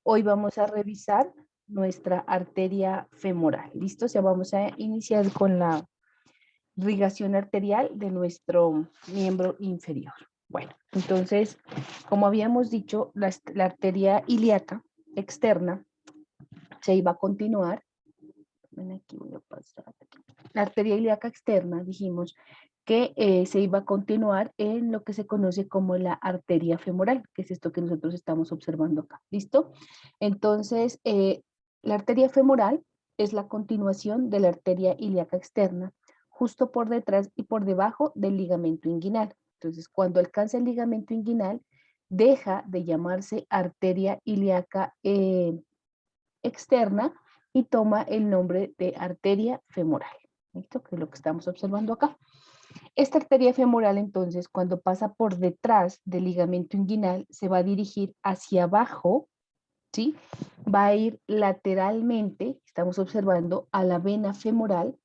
Hoy vamos a revisar nuestra arteria femoral. ¿Listo? O sea, vamos a iniciar con la irrigación arterial de nuestro miembro inferior. Bueno, entonces, como habíamos dicho, la arteria ilíaca externa se iba a continuar. Aquí voy a pasar. La arteria ilíaca externa, dijimos que se iba a continuar en lo que se conoce como la arteria femoral, que es esto que nosotros estamos observando acá. ¿Listo? Entonces, la arteria femoral es la continuación de la arteria ilíaca externa, justo por detrás y por debajo del ligamento inguinal. Entonces, cuando alcanza el ligamento inguinal, deja de llamarse arteria ilíaca externa y toma el nombre de arteria femoral. ¿Listo? Que es lo que estamos observando acá. Esta arteria femoral, entonces, cuando pasa por detrás del ligamento inguinal, se va a dirigir hacia abajo, ¿sí? Va a ir lateralmente, estamos observando, a la vena femoral,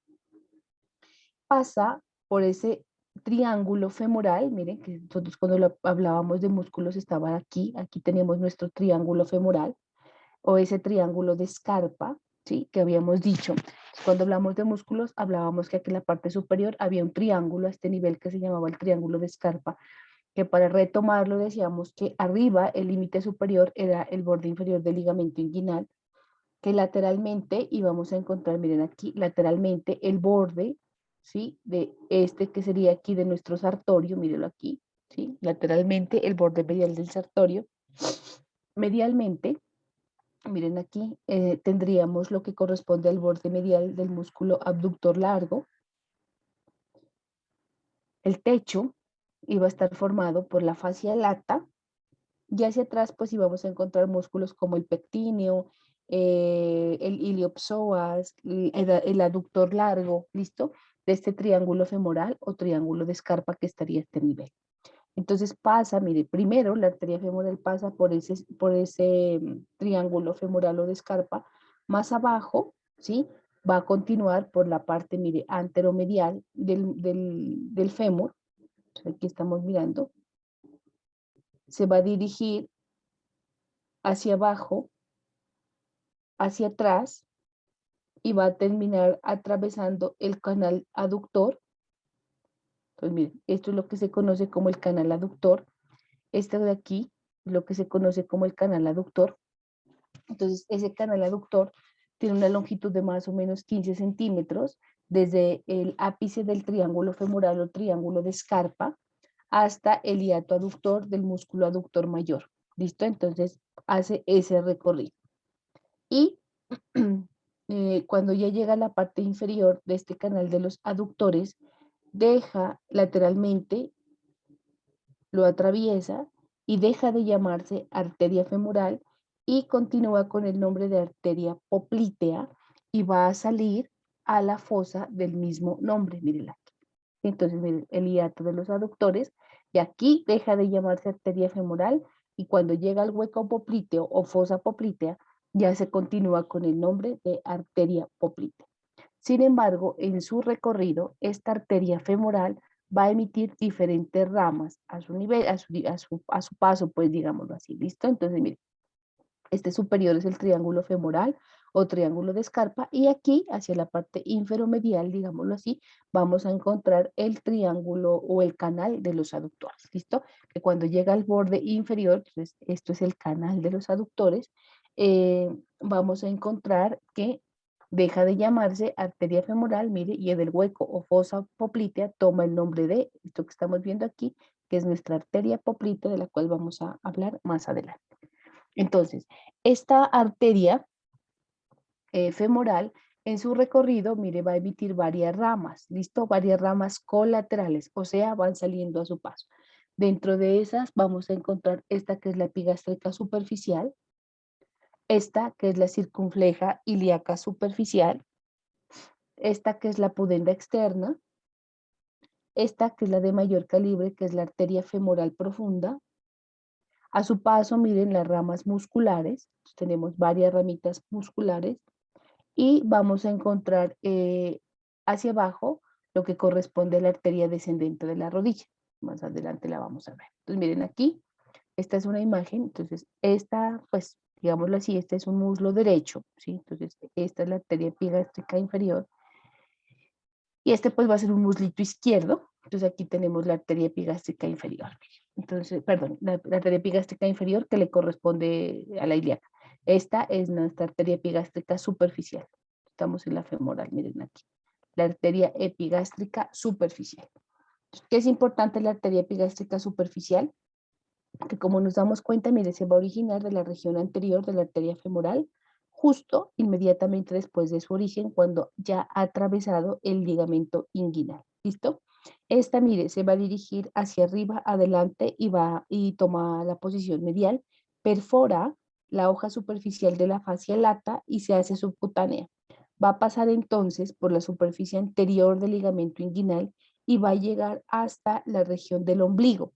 pasa por ese triángulo femoral, miren que nosotros cuando hablábamos de músculos estaba aquí, aquí tenemos nuestro triángulo femoral, o ese triángulo de Scarpa, ¿sí? Que habíamos dicho. Cuando hablamos de músculos, hablábamos que aquí en la parte superior había un triángulo a este nivel que se llamaba el triángulo de Scarpa, que para retomarlo decíamos que arriba el límite superior era el borde inferior del ligamento inguinal, que lateralmente íbamos a encontrar, miren aquí, lateralmente el borde, ¿sí? De este que sería aquí de nuestro sartorio, mírenlo aquí, ¿sí? Lateralmente el borde medial del sartorio. Medialmente, miren aquí, tendríamos lo que corresponde al borde medial del músculo abductor largo. El techo iba a estar formado por la fascia lata y hacia atrás pues íbamos a encontrar músculos como el pectíneo, el iliopsoas, el aductor largo, ¿listo? De este triángulo femoral o triángulo de Scarpa que estaría a este nivel. Entonces pasa, mire, primero la arteria femoral pasa por ese triángulo femoral o de Scarpa, más abajo, ¿sí? Va a continuar por la parte, mire, anteromedial del fémur, aquí estamos mirando, se va a dirigir hacia abajo, hacia atrás, y va a terminar atravesando el canal aductor. Entonces, miren, esto es lo que se conoce como el canal aductor. Este de aquí, lo que se conoce como el canal aductor. Entonces, ese canal aductor tiene una longitud de más o menos 15 centímetros desde el ápice del triángulo femoral o triángulo de Scarpa hasta el hiato aductor del músculo aductor mayor. ¿Listo? Entonces, hace ese recorrido. Y cuando ya llega a la parte inferior de este canal de los aductores, deja lateralmente, lo atraviesa y deja de llamarse arteria femoral y continúa con el nombre de arteria poplitea y va a salir a la fosa del mismo nombre, mírenla aquí. Entonces, miren, el hiato de los aductores, y aquí deja de llamarse arteria femoral y cuando llega al hueco popliteo o fosa poplitea, ya se continúa con el nombre de arteria poplitea. Sin embargo, en su recorrido, esta arteria femoral va a emitir diferentes ramas a su nivel, a su paso, pues digámoslo así, ¿listo? Entonces, mire, este superior es el triángulo femoral o triángulo de Scarpa y aquí, hacia la parte inferomedial, digámoslo así, vamos a encontrar el triángulo o el canal de los aductores, ¿listo? Que cuando llega al borde inferior, entonces esto es el canal de los aductores, vamos a encontrar que deja de llamarse arteria femoral, mire, y del hueco o fosa poplitea toma el nombre de esto que estamos viendo aquí, que es nuestra arteria poplitea, de la cual vamos a hablar más adelante. Entonces, esta arteria femoral en su recorrido, mire, va a emitir varias ramas, ¿listo? Varias ramas colaterales, o sea, van saliendo a su paso. Dentro de esas vamos a encontrar esta que es la epigástrica superficial, esta que es la circunfleja ilíaca superficial, esta que es la pudenda externa, esta que es la de mayor calibre, que es la arteria femoral profunda. A su paso, miren las ramas musculares, tenemos varias ramitas musculares y vamos a encontrar hacia abajo lo que corresponde a la arteria descendente de la rodilla. Más adelante la vamos a ver. Entonces miren aquí, esta es una imagen, entonces esta pues digámoslo así, este es un muslo derecho, ¿sí? Entonces, esta es la arteria epigástrica inferior. Y este pues va a ser un muslito izquierdo. Entonces aquí tenemos la arteria epigástrica inferior. Entonces, perdón, la arteria epigástrica inferior que le corresponde a la ilíaca. Esta es nuestra arteria epigástrica superficial. Estamos en la femoral, miren aquí. La arteria epigástrica superficial. ¿Qué es importante la arteria epigástrica superficial? Que como nos damos cuenta, mire, se va a originar de la región anterior de la arteria femoral, justo inmediatamente después de su origen, cuando ya ha atravesado el ligamento inguinal. ¿Listo? Esta, mire, se va a dirigir hacia arriba, adelante y toma la posición medial, perfora la hoja superficial de la fascia lata y se hace subcutánea. Va a pasar entonces por la superficie anterior del ligamento inguinal y va a llegar hasta la región del ombligo.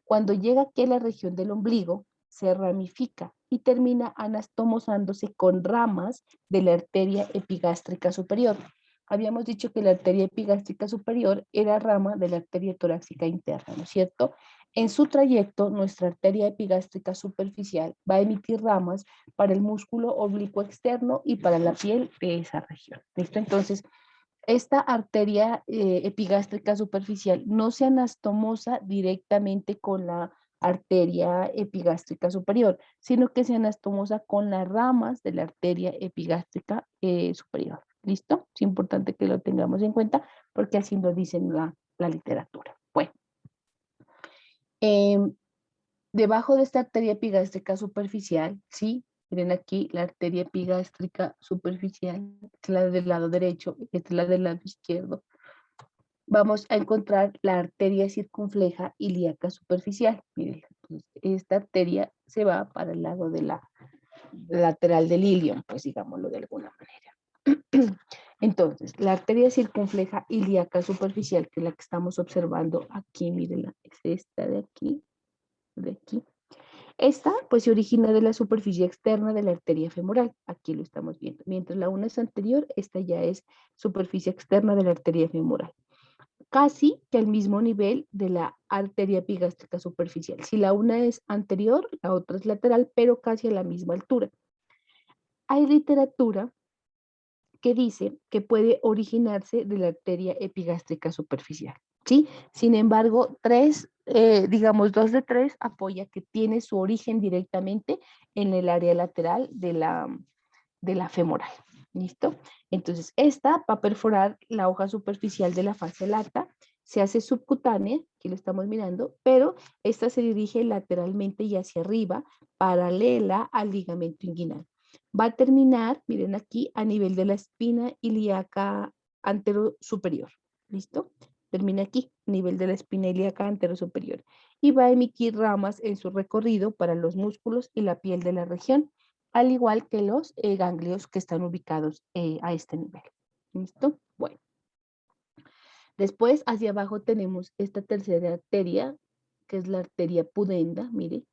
Cuando llega aquí a la región del ombligo, se ramifica y termina anastomosándose con ramas de la arteria epigástrica superior. Habíamos dicho que la arteria epigástrica superior era rama de la arteria torácica interna, ¿no es cierto? En su trayecto, nuestra arteria epigástrica superficial va a emitir ramas para el músculo oblicuo externo y para la piel de esa región. ¿Listo? Entonces, esta arteria epigástrica superficial no se anastomosa directamente con la arteria epigástrica superior, sino que se anastomosa con las ramas de la arteria epigástrica superior. ¿Listo? Es importante que lo tengamos en cuenta porque así lo dice la literatura. Bueno, em, debajo de esta arteria epigástrica superficial, ¿sí? Miren aquí la arteria epigástrica superficial, es la del lado derecho, esta es la del lado izquierdo. Vamos a encontrar la arteria circunfleja ilíaca superficial. Miren, esta arteria se va para el lado de la lateral del ilion, pues digámoslo de alguna manera. Entonces, la arteria circunfleja ilíaca superficial, que es la que estamos observando aquí, miren, es esta de aquí, de aquí. Esta, pues, se origina de la superficie externa de la arteria femoral. Aquí lo estamos viendo. Mientras la una es anterior, esta ya es superficie externa de la arteria femoral. Casi que al mismo nivel de la arteria epigástrica superficial. Si la una es anterior, la otra es lateral, pero casi a la misma altura. Hay literatura que dice que puede originarse de la arteria epigástrica superficial, ¿sí? Sin embargo, digamos, 2 de 3 apoya que tiene su origen directamente en el área lateral de la femoral. ¿Listo? Entonces, esta va a perforar la hoja superficial de la fascia lata, se hace subcutánea, aquí lo estamos mirando, pero esta se dirige lateralmente y hacia arriba, paralela al ligamento inguinal. Va a terminar, miren aquí, a nivel de la espina ilíaca anterosuperior. ¿Listo? Termina aquí, a nivel de la espina ilíaca anterosuperior. Y va a emitir ramas en su recorrido para los músculos y la piel de la región, al igual que los ganglios que están ubicados a este nivel. ¿Listo? Bueno. Después, hacia abajo tenemos esta tercera arteria, que es la arteria pudenda, mire.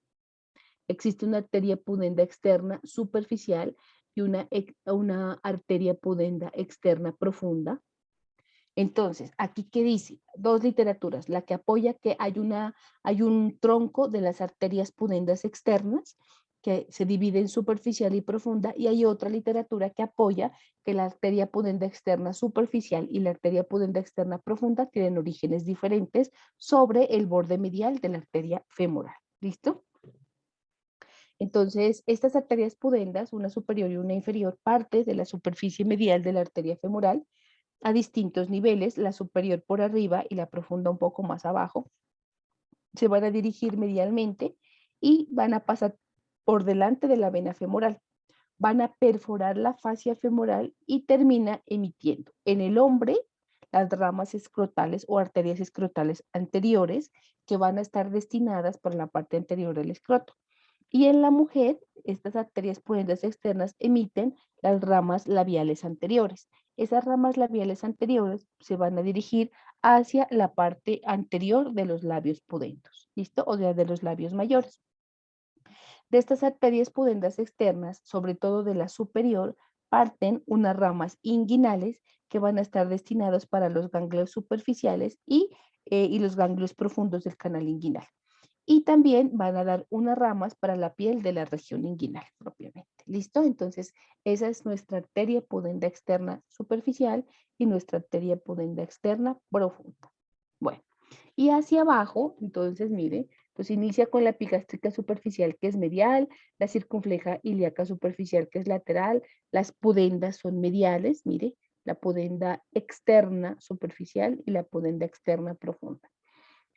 Existe una arteria pudenda externa superficial y una arteria pudenda externa profunda. Entonces, aquí qué dice, dos literaturas, la que apoya que hay un tronco de las arterias pudendas externas que se divide en superficial y profunda, y hay otra literatura que apoya que la arteria pudenda externa superficial y la arteria pudenda externa profunda tienen orígenes diferentes sobre el borde medial de la arteria femoral. ¿Listo? Entonces, estas arterias pudendas, una superior y una inferior, parte de la superficie medial de la arteria femoral a distintos niveles, la superior por arriba y la profunda un poco más abajo. Se van a dirigir medialmente y van a pasar por delante de la vena femoral. Van a perforar la fascia femoral y termina emitiendo en el hombre las ramas escrotales o arterias escrotales anteriores que van a estar destinadas para la parte anterior del escroto. Y en la mujer, estas arterias pudendas externas emiten las ramas labiales anteriores. Esas ramas labiales anteriores se van a dirigir hacia la parte anterior de los labios pudendos, ¿listo? O sea, de los labios mayores. De estas arterias pudendas externas, sobre todo de la superior, parten unas ramas inguinales que van a estar destinadas para los ganglios superficiales y los ganglios profundos del canal inguinal. Y también van a dar unas ramas para la piel de la región inguinal propiamente. ¿Listo? Entonces, esa es nuestra arteria pudenda externa superficial y nuestra arteria pudenda externa profunda. Bueno, y hacia abajo, entonces, mire, pues inicia con la epigástrica superficial que es medial, la circunfleja ilíaca superficial que es lateral, las pudendas son mediales, mire, la pudenda externa superficial y la pudenda externa profunda.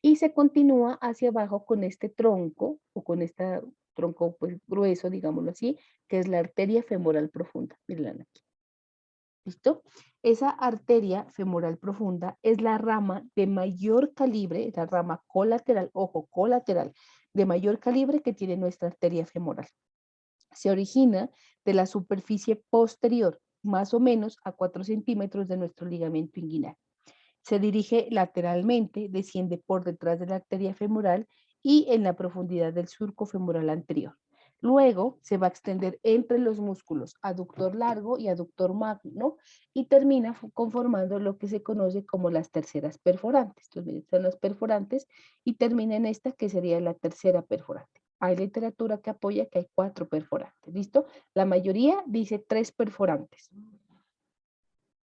Y se continúa hacia abajo con este tronco, o con este tronco pues grueso, digámoslo así, que es la arteria femoral profunda. Miren aquí. ¿Listo? Esa arteria femoral profunda es la rama de mayor calibre, la rama colateral, ojo, colateral, de mayor calibre que tiene nuestra arteria femoral. Se origina de la superficie posterior, más o menos a 4 centímetros de nuestro ligamento inguinal. Se dirige lateralmente, desciende por detrás de la arteria femoral y en la profundidad del surco femoral anterior. Luego se va a extender entre los músculos aductor largo y aductor magno y termina conformando lo que se conoce como las terceras perforantes. Entonces, miren, son las perforantes y termina en esta que sería la tercera perforante. Hay literatura que apoya que hay 4 perforantes, ¿listo? La mayoría dice 3 perforantes,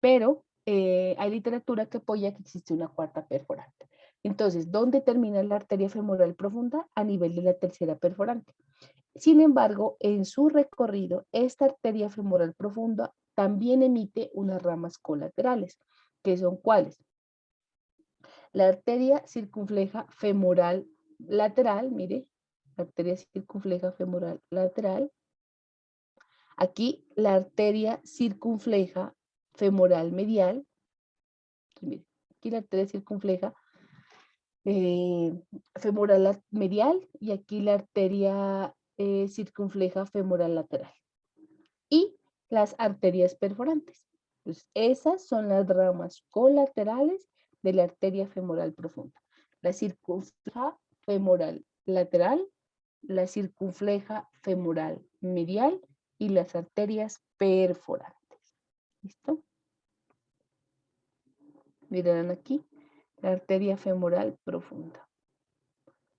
pero hay literatura que apoya que existe una cuarta perforante. Entonces, ¿dónde termina la arteria femoral profunda? A nivel de la tercera perforante. Sin embargo, en su recorrido, esta arteria femoral profunda también emite unas ramas colaterales, que son ¿cuáles? La arteria circunfleja femoral lateral, mire, la arteria circunfleja femoral lateral. Aquí la arteria circunfleja femoral medial. Entonces, mire, aquí la arteria circunfleja femoral medial y aquí la arteria circunfleja femoral lateral. Y las arterias perforantes. Pues esas son las ramas colaterales de la arteria femoral profunda. La circunfleja femoral lateral, la circunfleja femoral medial y las arterias perforantes. ¿Listo? Miren aquí, la arteria femoral profunda.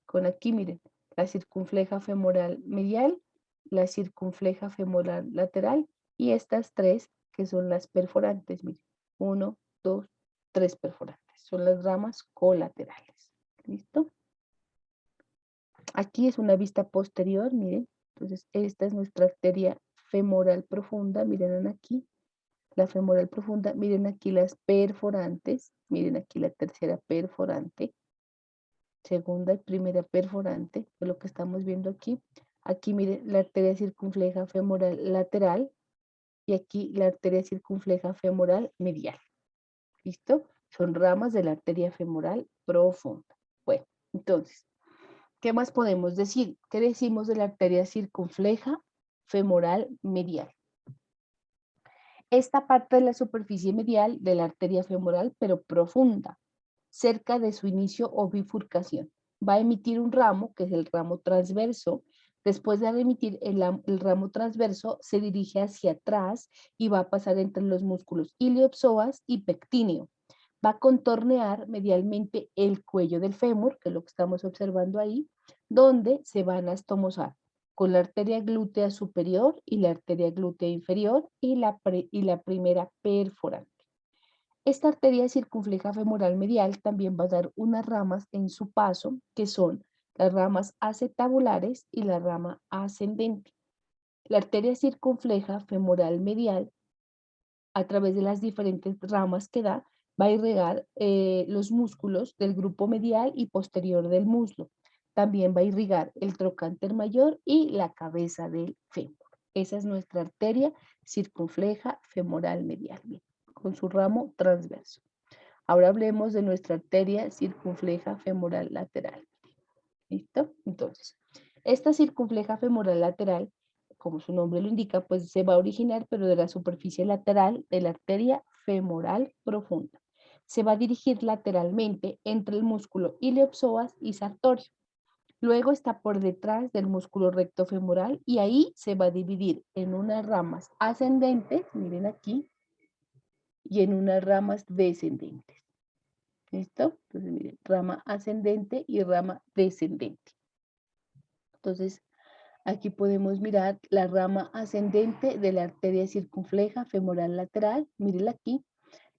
Con aquí, miren, la circunfleja femoral medial, la circunfleja femoral lateral y estas tres que son las perforantes, miren, 1, 2, 3 perforantes. Son las ramas colaterales. ¿Listo? Aquí es una vista posterior, miren. Entonces, esta es nuestra arteria femoral profunda, miren aquí. La femoral profunda, miren aquí las perforantes, miren aquí la tercera perforante, segunda y primera perforante, es lo que estamos viendo aquí. Aquí miren la arteria circunfleja femoral lateral y aquí la arteria circunfleja femoral medial. ¿Listo? Son ramas de la arteria femoral profunda. Bueno, entonces, ¿qué más podemos decir? ¿Qué decimos de la arteria circunfleja femoral medial? Esta parte de la superficie medial de la arteria femoral, pero profunda, cerca de su inicio o bifurcación. Va a emitir un ramo, que es el ramo transverso. Después de emitir el ramo transverso, se dirige hacia atrás y va a pasar entre los músculos iliopsoas y pectíneo. Va a contornear medialmente el cuello del fémur, que es lo que estamos observando ahí, donde se van a estomosar con la arteria glútea superior y la arteria glútea inferior y la primera perforante. Esta arteria circunfleja femoral medial también va a dar unas ramas en su paso, que son las ramas acetabulares y la rama ascendente. La arteria circunfleja femoral medial, a través de las diferentes ramas que da, va a irrigar los músculos del grupo medial y posterior del muslo. También va a irrigar el trocánter mayor y la cabeza del fémur. Esa es nuestra arteria circunfleja femoral medial, con su ramo transverso. Ahora hablemos de nuestra arteria circunfleja femoral lateral. ¿Listo? Entonces, esta circunfleja femoral lateral, como su nombre lo indica, pues se va a originar, pero de la superficie lateral de la arteria femoral profunda. Se va a dirigir lateralmente entre el músculo iliopsoas y sartorio. Luego está por detrás del músculo recto femoral y ahí se va a dividir en unas ramas ascendentes, miren aquí, y en unas ramas descendentes. ¿Listo? Entonces, miren, rama ascendente y rama descendente. Entonces, aquí podemos mirar la rama ascendente de la arteria circunfleja femoral lateral, mírela aquí,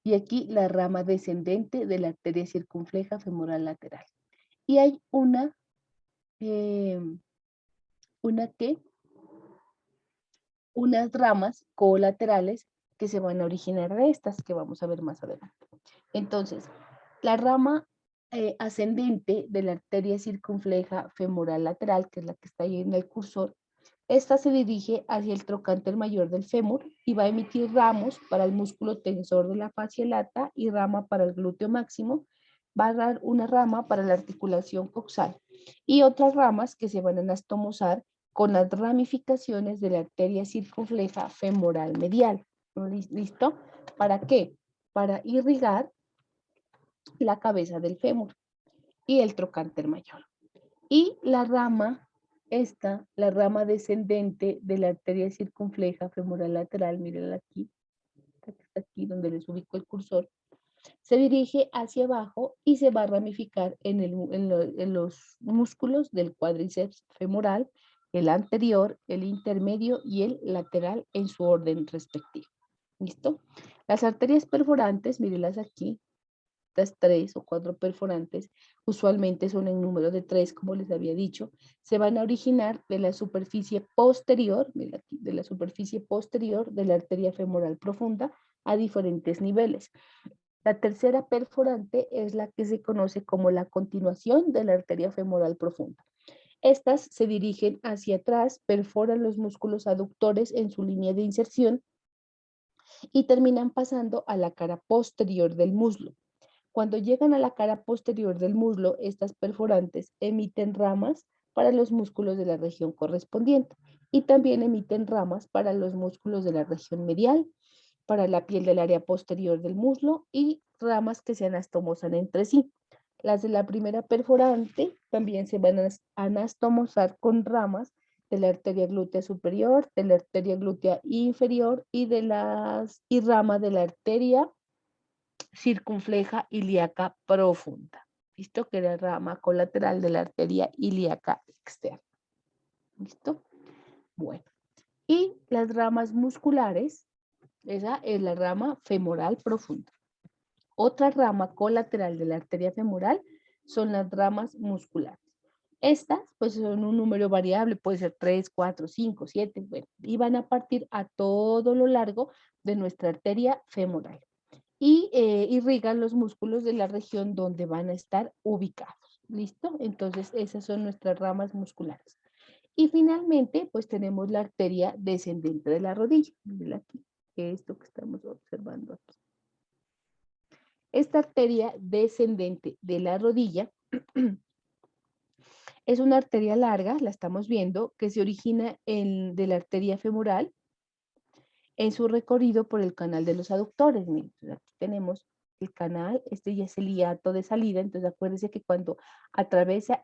y aquí la rama descendente de la arteria circunfleja femoral lateral. Y hay eh, ¿qué? Unas ramas colaterales que se van a originar de estas, que vamos a ver más adelante. Entonces, la rama ascendente de la arteria circunfleja femoral lateral, que es la que está ahí en el cursor, esta se dirige hacia el trocánter mayor del fémur y va a emitir ramos para el músculo tensor de la fascia lata y rama para el glúteo máximo. Va a dar una rama para la articulación coxal y otras ramas que se van a anastomosar con las ramificaciones de la arteria circunfleja femoral medial. ¿Listo? ¿Para qué? Para irrigar la cabeza del fémur y el trocánter mayor. Y la rama, la rama descendente de la arteria circunfleja femoral lateral, mírenla aquí, está aquí donde les ubico el cursor, se dirige hacia abajo y se va a ramificar en los músculos del cuádriceps femoral, el anterior, el intermedio y el lateral en su orden respectivo. ¿Listo? Las arterias perforantes, mírenlas aquí, estas 3 o 4 perforantes, usualmente son en número de 3, como les había dicho, se van a originar de la superficie posterior, mira aquí, de la superficie posterior de la arteria femoral profunda a diferentes niveles. La tercera perforante es la que se conoce como la continuación de la arteria femoral profunda. Estas se dirigen hacia atrás, perforan los músculos aductores en su línea de inserción y terminan pasando a la cara posterior del muslo. Cuando llegan a la cara posterior del muslo, estas perforantes emiten ramas para los músculos de la región correspondiente y también emiten ramas para los músculos de la región medial, para la piel del área posterior del muslo y ramas que se anastomosan entre sí. Las de la primera perforante también se van a anastomosar con ramas de la arteria glútea superior, de la arteria glútea inferior y rama de la arteria circunfleja ilíaca profunda. ¿Listo? Que es la rama colateral de la arteria ilíaca externa. ¿Listo? Bueno. Y las ramas musculares, esa es la rama femoral profunda. Otra rama colateral de la arteria femoral son las ramas musculares. Estas, pues, son un número variable, puede ser 3, 4, 5, 7, bueno, y van a partir a todo lo largo de nuestra arteria femoral y irrigan los músculos de la región donde van a estar ubicados. ¿Listo? Entonces, esas son nuestras ramas musculares. Y finalmente, pues tenemos la arteria descendente de la rodilla. Miren aquí, esto que estamos observando aquí. Esta arteria descendente de la rodilla es una arteria larga, la estamos viendo, que se origina de la arteria femoral en su recorrido por el canal de los aductores. Miren, aquí tenemos el canal, este ya es el hiato de salida, entonces acuérdense que cuando atraviesa,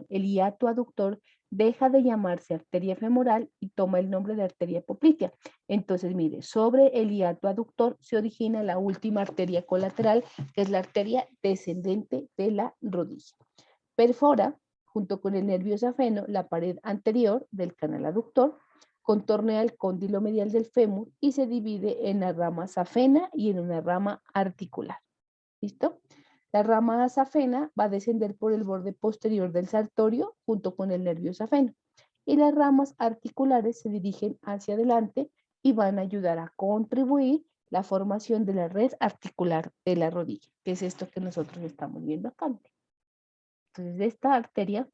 el hiato aductor, deja de llamarse arteria femoral y toma el nombre de arteria poplitea. Entonces, mire, sobre el hiato aductor se origina la última arteria colateral, que es la arteria descendente de la rodilla. Perfora, junto con el nervio safeno, la pared anterior del canal aductor, contornea el cóndilo medial del fémur y se divide en la rama safena y en una rama articular. ¿Listo? La rama safena va a descender por el borde posterior del sartorio junto con el nervio safeno. Y las ramas articulares se dirigen hacia adelante y van a ayudar a contribuir la formación de la red articular de la rodilla, que es esto que nosotros estamos viendo acá. Entonces, de esta arteria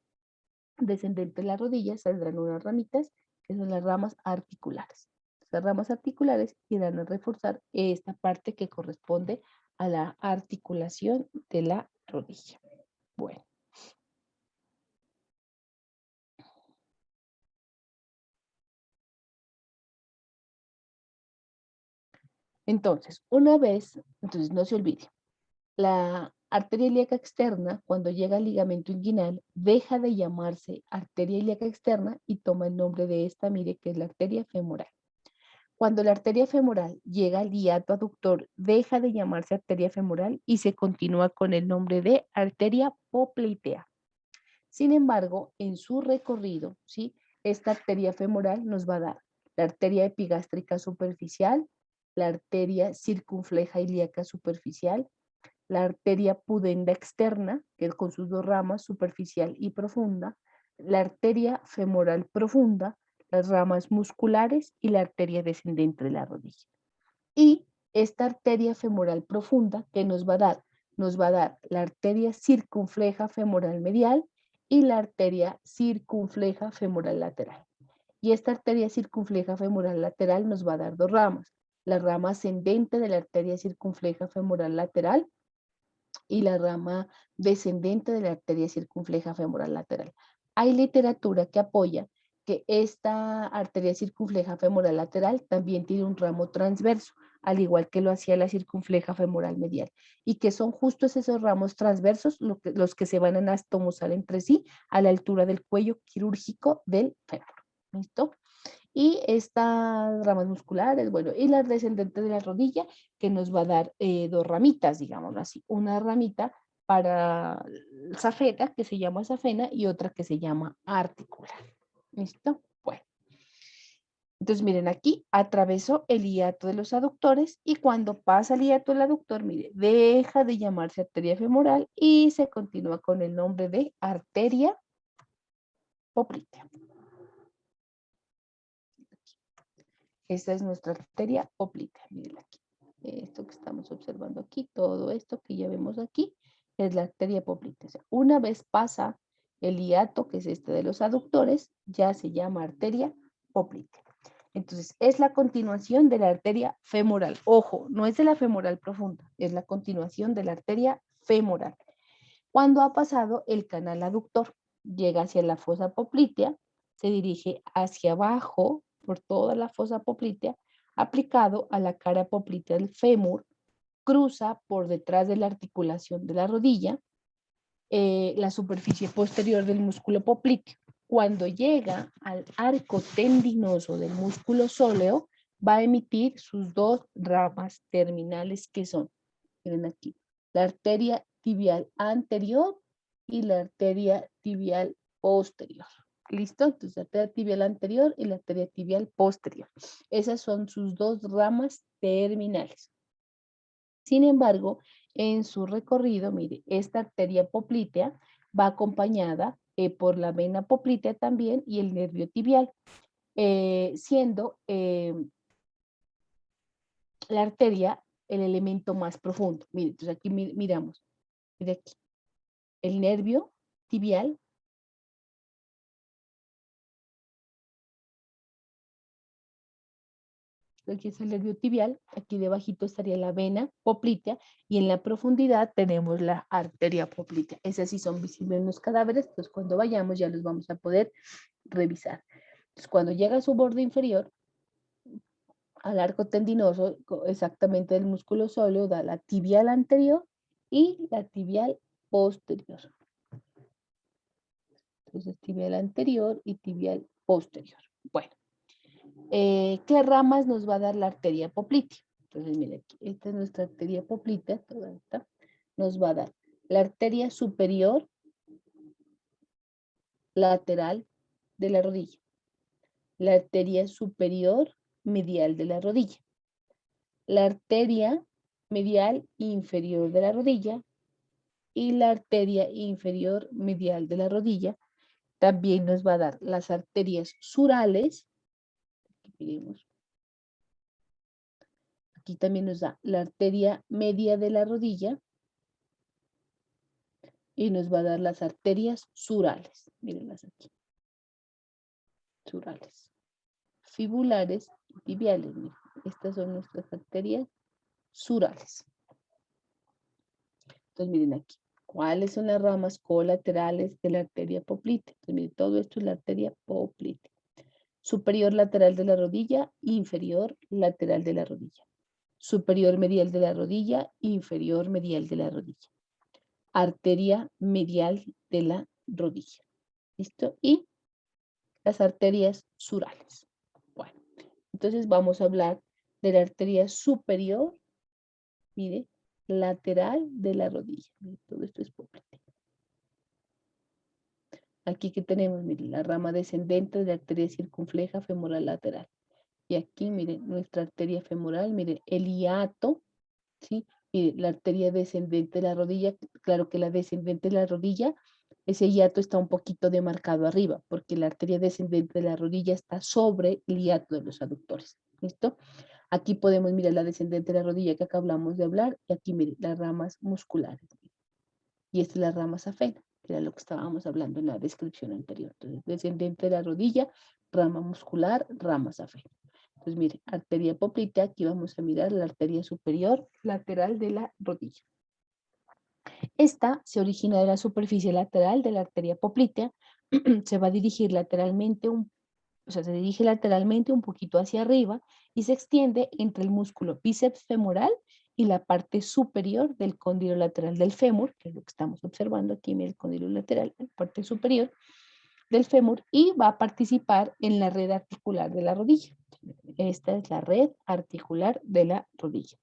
descendente de la rodilla saldrán unas ramitas que son las ramas articulares. Las ramas articulares irán a reforzar esta parte que corresponde a la articulación de la rodilla. Bueno. Entonces, entonces no se olvide, la arteria ilíaca externa, cuando llega al ligamento inguinal, deja de llamarse arteria ilíaca externa y toma el nombre de esta, mire, que es la arteria femoral. Cuando la arteria femoral llega al hiato aductor, deja de llamarse arteria femoral y se continúa con el nombre de arteria poplitea. Sin embargo, en su recorrido, ¿sí? Esta arteria femoral nos va a dar la arteria epigástrica superficial, la arteria circunfleja ilíaca superficial, la arteria pudenda externa, que es con sus dos ramas, superficial y profunda, la arteria femoral profunda, las ramas musculares y la arteria descendente de la rodilla. Y esta arteria femoral profunda que nos va a dar la arteria circunfleja femoral medial y la arteria circunfleja femoral lateral. Y esta arteria circunfleja femoral lateral nos va a dar dos ramas, la rama ascendente de la arteria circunfleja femoral lateral y la rama descendente de la arteria circunfleja femoral lateral. Hay literatura que apoya que esta arteria circunfleja femoral lateral también tiene un ramo transverso, al igual que lo hacía la circunfleja femoral medial, y que son justos esos ramos transversos los que se van a anastomosar entre sí a la altura del cuello quirúrgico del fémur. ¿Listo? Y estas ramas musculares, bueno, y la descendente de la rodilla, que nos va a dar dos ramitas, digamos así, una ramita para safena, que se llama safena, y otra que se llama articular. ¿Listo? Bueno. Entonces, miren, aquí atravesó el hiato de los aductores y cuando pasa el hiato del aductor, mire, deja de llamarse arteria femoral y se continúa con el nombre de arteria poplitea. Esta es nuestra arteria poplitea, miren aquí. Esto que estamos observando aquí, todo esto que ya vemos aquí, es la arteria poplitea. O sea, una vez pasa el hiato, que es este de los aductores, ya se llama arteria poplitea. Entonces, es la continuación de la arteria femoral. Ojo, no es de la femoral profunda, es la continuación de la arteria femoral. Cuando ha pasado el canal aductor, llega hacia la fosa poplitea, se dirige hacia abajo por toda la fosa poplitea, aplicado a la cara poplitea del fémur, cruza por detrás de la articulación de la rodilla, la superficie posterior del músculo popliteo. Cuando llega al arco tendinoso del músculo sóleo, va a emitir sus dos ramas terminales que son, miren aquí, la arteria tibial anterior y la arteria tibial posterior. ¿Listo? Entonces, la arteria tibial anterior y la arteria tibial posterior. Esas son sus dos ramas terminales. Sin embargo, en su recorrido, mire, esta arteria poplitea va acompañada por la vena poplitea también y el nervio tibial, siendo la arteria el elemento más profundo. Mire, entonces aquí miramos, mire aquí, el nervio tibial. Aquí es el nervio tibial, aquí debajito estaría la vena poplitea y en la profundidad tenemos la arteria poplitea. Esas sí son visibles en los cadáveres, entonces cuando vayamos ya los vamos a poder revisar. Entonces cuando llega a su borde inferior, al arco tendinoso, exactamente del músculo sóleo, da la tibial anterior y la tibial posterior. Entonces tibial anterior y tibial posterior. Bueno. ¿Qué ramas nos va a dar la arteria poplitea? Entonces, mire aquí, esta es nuestra arteria poplitea, toda esta, nos va a dar la arteria superior lateral de la rodilla, la arteria superior medial de la rodilla, la arteria medial inferior de la rodilla y la arteria inferior medial de la rodilla. También nos va a dar las arterias surales, aquí miremos. Aquí también nos da la arteria media de la rodilla y nos va a dar las arterias surales. Mírenlas aquí. Surales. Fibulares y tibiales. Miren. Estas son nuestras arterias surales. Entonces miren aquí. ¿Cuáles son las ramas colaterales de la arteria poplitea? Entonces miren, todo esto es la arteria poplitea. Superior lateral de la rodilla, inferior lateral de la rodilla. Superior medial de la rodilla, inferior medial de la rodilla. Arteria medial de la rodilla. ¿Listo? Y las arterias surales. Bueno, entonces vamos a hablar de la arteria superior, mire, lateral de la rodilla. Mire, todo esto es popliteo. Aquí que tenemos, miren, la rama descendente de la arteria circunfleja femoral lateral. Y aquí, miren, nuestra arteria femoral, miren, el hiato, ¿sí? Miren, la arteria descendente de la rodilla, claro que la descendente de la rodilla, ese hiato está un poquito demarcado arriba, porque la arteria descendente de la rodilla está sobre el hiato de los aductores. ¿Listo? Aquí podemos mirar la descendente de la rodilla que acá hablamos de hablar, y aquí miren las ramas musculares. Y esta es la rama safena, que era lo que estábamos hablando en la descripción anterior. Entonces, descendente de la rodilla, rama muscular, rama safena. Entonces, mire, arteria poplitea, aquí vamos a mirar la arteria superior lateral de la rodilla. Esta se origina de la superficie lateral de la arteria poplitea, se va a dirigir lateralmente, se dirige lateralmente un poquito hacia arriba y se extiende entre el músculo bíceps femoral y la parte superior del cóndilo lateral del fémur, que es lo que estamos observando aquí, en el cóndilo lateral, la parte superior del fémur, y va a participar en la red articular de la rodilla. Esta es la red articular de la rodilla.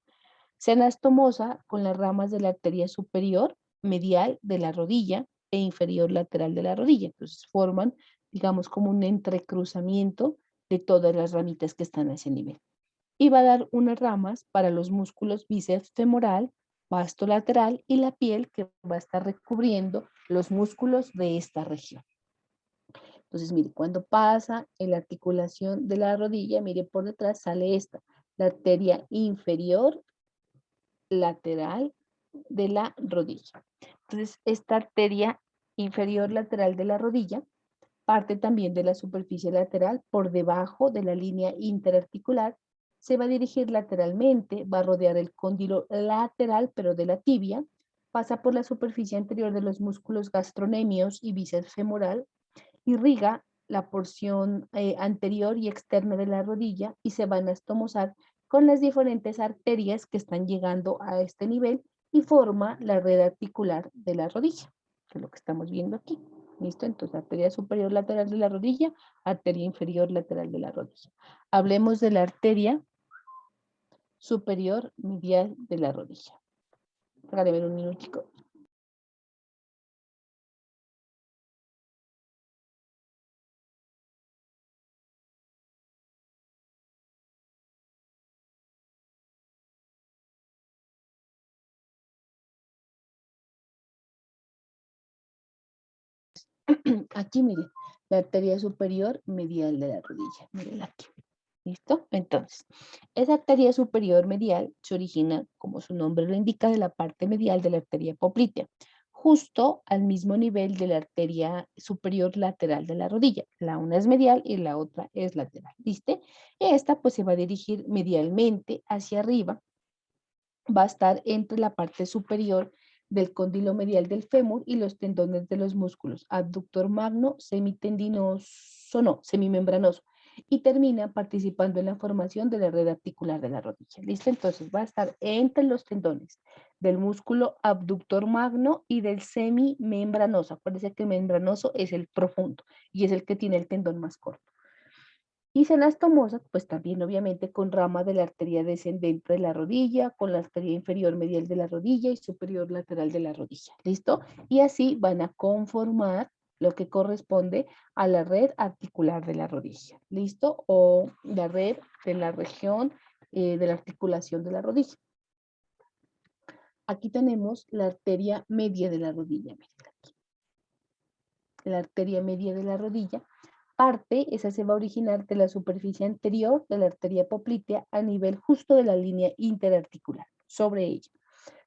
Se anastomosa con las ramas de la arteria superior medial de la rodilla e inferior lateral de la rodilla. Entonces forman, digamos, como un entrecruzamiento de todas las ramitas que están a ese nivel. Y va a dar unas ramas para los músculos bíceps femoral, vasto lateral y la piel que va a estar recubriendo los músculos de esta región. Entonces, mire, cuando pasa en la articulación de la rodilla, mire, por detrás sale esta, la arteria inferior lateral de la rodilla. Entonces, esta arteria inferior lateral de la rodilla parte también de la superficie lateral por debajo de la línea interarticular, se va a dirigir lateralmente, va a rodear el cóndilo lateral, pero de la tibia, pasa por la superficie anterior de los músculos gastronemios y bíceps femoral, irriga la porción anterior y externa de la rodilla y se van a estomosar con las diferentes arterias que están llegando a este nivel y forma la red articular de la rodilla, que es lo que estamos viendo aquí. ¿Listo? Entonces, arteria superior lateral de la rodilla, arteria inferior lateral de la rodilla. Hablemos de la arteria superior medial de la rodilla. Regáleme un minutico. Aquí, miren, la arteria superior medial de la rodilla. Miren aquí. ¿Listo? Entonces, esa arteria superior medial se origina, como su nombre lo indica, de la parte medial de la arteria poplitea, justo al mismo nivel de la arteria superior lateral de la rodilla. La una es medial y la otra es lateral. ¿Viste? Esta pues se va a dirigir medialmente hacia arriba, va a estar entre la parte superior del cóndilo medial del fémur y los tendones de los músculos abductor magno, semitendinoso, no, semimembranoso, y termina participando en la formación de la red articular de la rodilla. ¿Listo? Entonces va a estar entre los tendones del músculo abductor magno y del semimembranoso. Acuérdense que el membranoso es el profundo y es el que tiene el tendón más corto. Y se anastomosa, pues también obviamente con rama de la arteria descendente de la rodilla, con la arteria inferior medial de la rodilla y superior lateral de la rodilla. ¿Listo? Y así van a conformar lo que corresponde a la red articular de la rodilla. ¿Listo? O la red de la región de la articulación de la rodilla. Aquí tenemos la arteria media de la rodilla. Miren aquí. La arteria media de la rodilla parte, esa se va a originar de la superficie anterior de la arteria poplitea a nivel justo de la línea interarticular, sobre ella.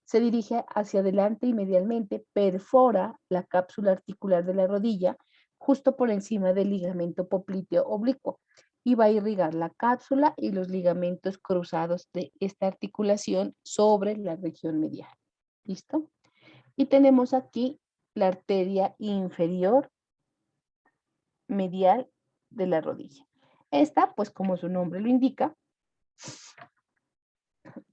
Se dirige hacia adelante y medialmente, perfora la cápsula articular de la rodilla justo por encima del ligamento popliteo oblicuo y va a irrigar la cápsula y los ligamentos cruzados de esta articulación sobre la región medial. ¿Listo? Y tenemos aquí la arteria inferior medial de la rodilla. Esta, pues como su nombre lo indica,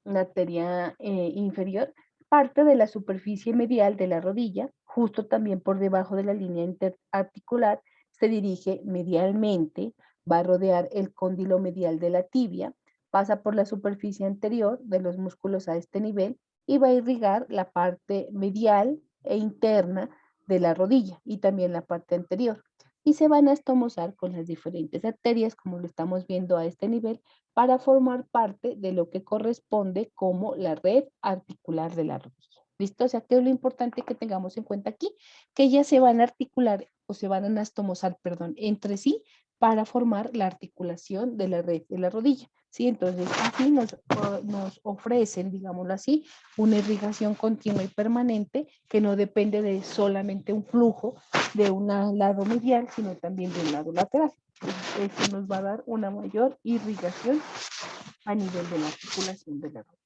la arteria inferior, parte de la superficie medial de la rodilla, justo también por debajo de la línea interarticular, se dirige medialmente, va a rodear el cóndilo medial de la tibia, pasa por la superficie anterior de los músculos a este nivel y va a irrigar la parte medial e interna de la rodilla y también la parte anterior. Y se van a estomosar con las diferentes arterias, como lo estamos viendo a este nivel, para formar parte de lo que corresponde como la red articular de la rodilla. ¿Listo? O sea, que es lo importante que tengamos en cuenta aquí, que ellas se van a articular o se van a anastomosar, perdón, entre sí para formar la articulación de la red de la rodilla. ¿Sí? Entonces, así nos ofrecen, digámoslo así, una irrigación continua y permanente que no depende de solamente un flujo de un lado medial, sino también de un lado lateral. Esto nos va a dar una mayor irrigación a nivel de la articulación de la rodilla.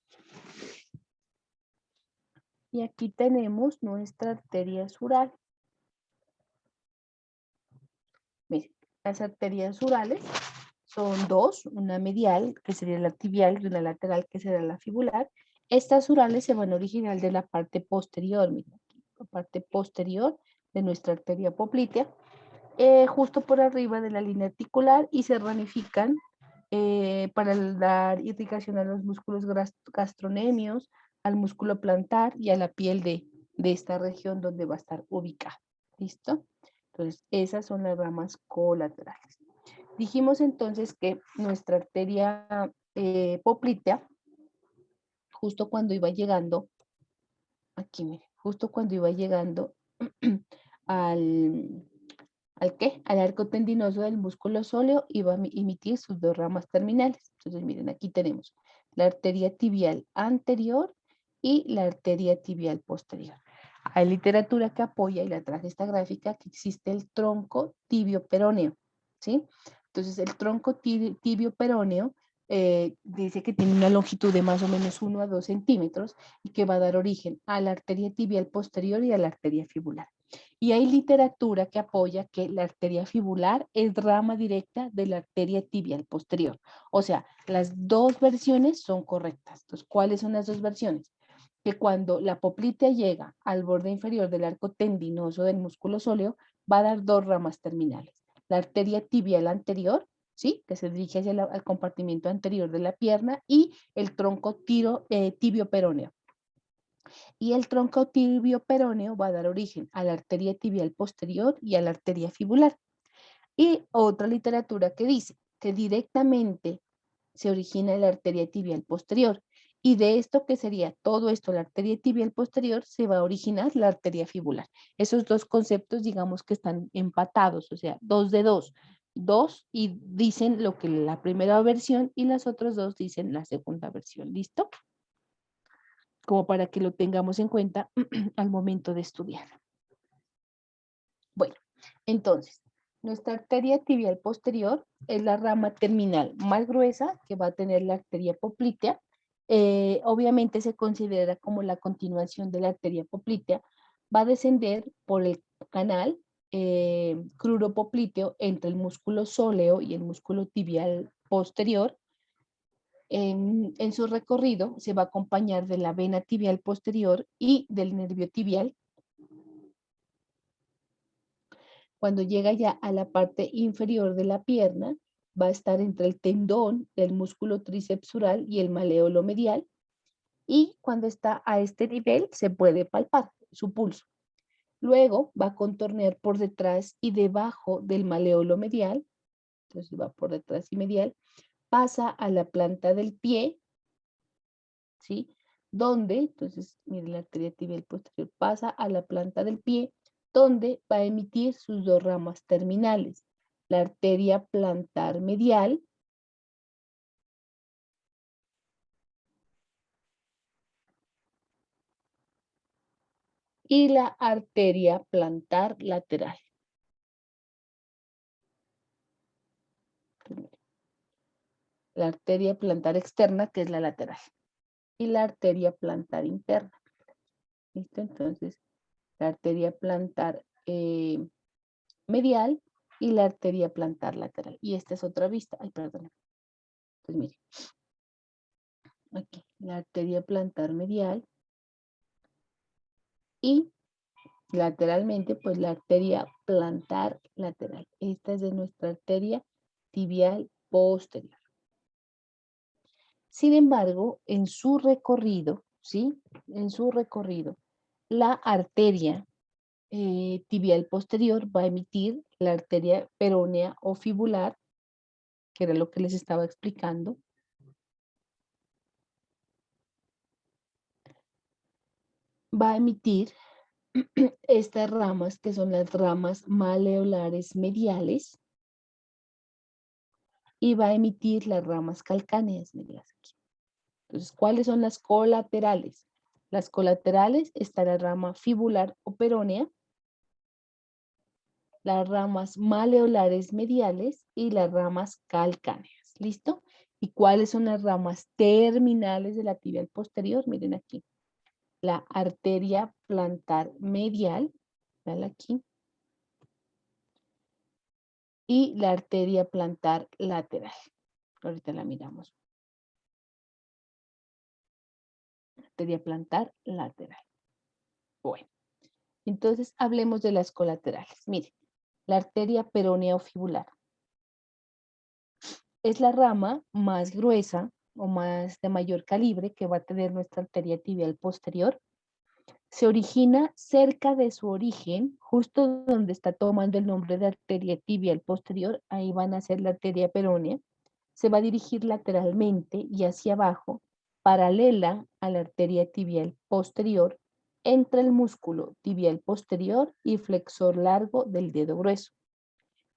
Y aquí tenemos nuestra arteria sural. Miren, las arterias surales son dos, una medial, que sería la tibial, y una lateral, que será la fibular. Estas surales se van a originar de la parte posterior, miren, aquí, la parte posterior de nuestra arteria poplitea, justo por arriba de la línea articular y se ramifican para dar irrigación a los músculos gastronemios, al músculo plantar y a la piel de esta región donde va a estar ubicada. ¿Listo? Entonces, esas son las ramas colaterales. Dijimos entonces que nuestra arteria poplitea, justo cuando iba llegando, aquí miren, justo cuando iba llegando al, ¿al qué? Al arco tendinoso del músculo sóleo iba a emitir sus dos ramas terminales. Entonces, miren, aquí tenemos la arteria tibial anterior y la arteria tibial posterior. Hay literatura que apoya, y la traje esta gráfica, que existe el tronco tibio peroneo, ¿sí? Entonces, el tronco tibio peroneo dice que tiene una longitud de más o menos 1 a 2 centímetros y que va a dar origen a la arteria tibial posterior y a la arteria fibular. Y hay literatura que apoya que la arteria fibular es rama directa de la arteria tibial posterior. O sea, las dos versiones son correctas. Entonces, ¿cuáles son las dos versiones? Que cuando la poplitea llega al borde inferior del arco tendinoso del músculo sóleo, va a dar dos ramas terminales. La arteria tibial anterior, ¿sí? Que se dirige hacia el compartimiento anterior de la pierna, y el tronco tibio peroneo. Y el tronco tibio peroneo va a dar origen a la arteria tibial posterior y a la arteria fibular. Y otra literatura que dice que directamente se origina la arteria tibial posterior. Y de esto que sería todo esto, la arteria tibial posterior, se va a originar la arteria fibular. Esos dos conceptos, digamos que están empatados, o sea, dos de dos. Dos y dicen lo que la primera versión y las otras dos dicen la segunda versión. ¿Listo? Como para que lo tengamos en cuenta al momento de estudiar. Bueno, entonces, nuestra arteria tibial posterior es la rama terminal más gruesa que va a tener la arteria poplitea. Obviamente se considera como la continuación de la arteria poplitea. Va a descender por el canal cruropopliteo entre el músculo sóleo y el músculo tibial posterior. En su recorrido se va a acompañar de la vena tibial posterior y del nervio tibial. Cuando llega ya a la parte inferior de la pierna, va a estar entre el tendón del músculo tricepsural y el maleolo medial. Y cuando está a este nivel, se puede palpar su pulso. Luego va a contornear por detrás y debajo del maleolo medial. Entonces va por detrás y medial. Pasa a la planta del pie, ¿sí? Donde, entonces, miren, la arteria tibial posterior pasa a la planta del pie, donde va a emitir sus dos ramas terminales, la arteria plantar medial y la arteria plantar lateral. La arteria plantar externa, que es la lateral, y la arteria plantar interna. ¿Listo? Entonces, la arteria plantar medial y la arteria plantar lateral. Y esta es otra vista. Ay, perdón. Pues mire, aquí, la arteria plantar medial y lateralmente, pues la arteria plantar lateral. Esta es de nuestra arteria tibial posterior. Sin embargo, en su recorrido, ¿sí? En su recorrido, la arteria tibial posterior va a emitir la arteria peronea o fibular, que era lo que les estaba explicando. Va a emitir estas ramas, que son las ramas maleolares mediales, y va a emitir las ramas calcáneas mediales aquí. Entonces, ¿cuáles son las colaterales? Las colaterales está la rama fibular o peronea, las ramas maleolares mediales y las ramas calcáneas. ¿Listo? ¿Y cuáles son las ramas terminales de la tibial posterior? Miren aquí. La arteria plantar medial, vean aquí, y la arteria plantar lateral. Ahorita la miramos. Arteria plantar lateral. Bueno, entonces hablemos de las colaterales. Miren, la arteria peronea o fibular es la rama más gruesa o más de mayor calibre que va a tener nuestra arteria tibial posterior. Se origina cerca de su origen, justo donde está tomando el nombre de arteria tibial posterior, ahí van a ser la arteria peronea. Se va a dirigir lateralmente y hacia abajo, paralela a la arteria tibial posterior, entre el músculo tibial posterior y flexor largo del dedo grueso.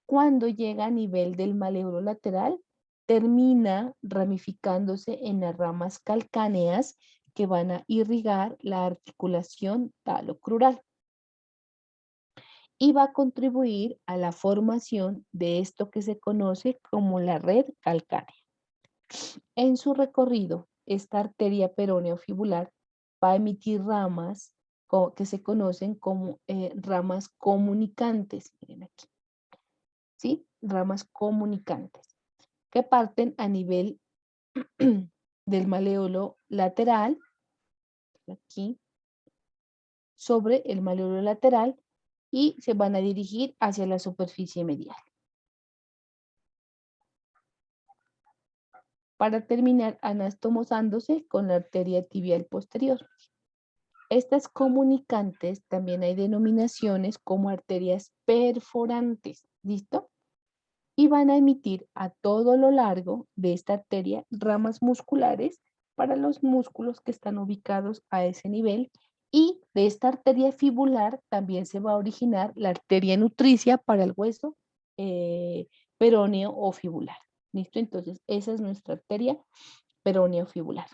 Cuando llega a nivel del maléolo lateral, termina ramificándose en las ramas calcáneas que van a irrigar la articulación talocrural y va a contribuir a la formación de esto que se conoce como la red calcánea. En su recorrido, esta arteria peroneo fibular va a emitir ramas que se conocen como ramas comunicantes. Miren aquí, ¿sí? Ramas comunicantes que parten a nivel del maléolo lateral, aquí, sobre el maléolo lateral, y se van a dirigir hacia la superficie medial. Para terminar anastomosándose con la arteria tibial posterior. Estas comunicantes también hay denominaciones como arterias perforantes, ¿listo? Y van a emitir a todo lo largo de esta arteria ramas musculares para los músculos que están ubicados a ese nivel, y de esta arteria fibular también se va a originar la arteria nutricia para el hueso peroneo o fibular. ¿Listo? Entonces, esa es nuestra arteria peroneo fibular.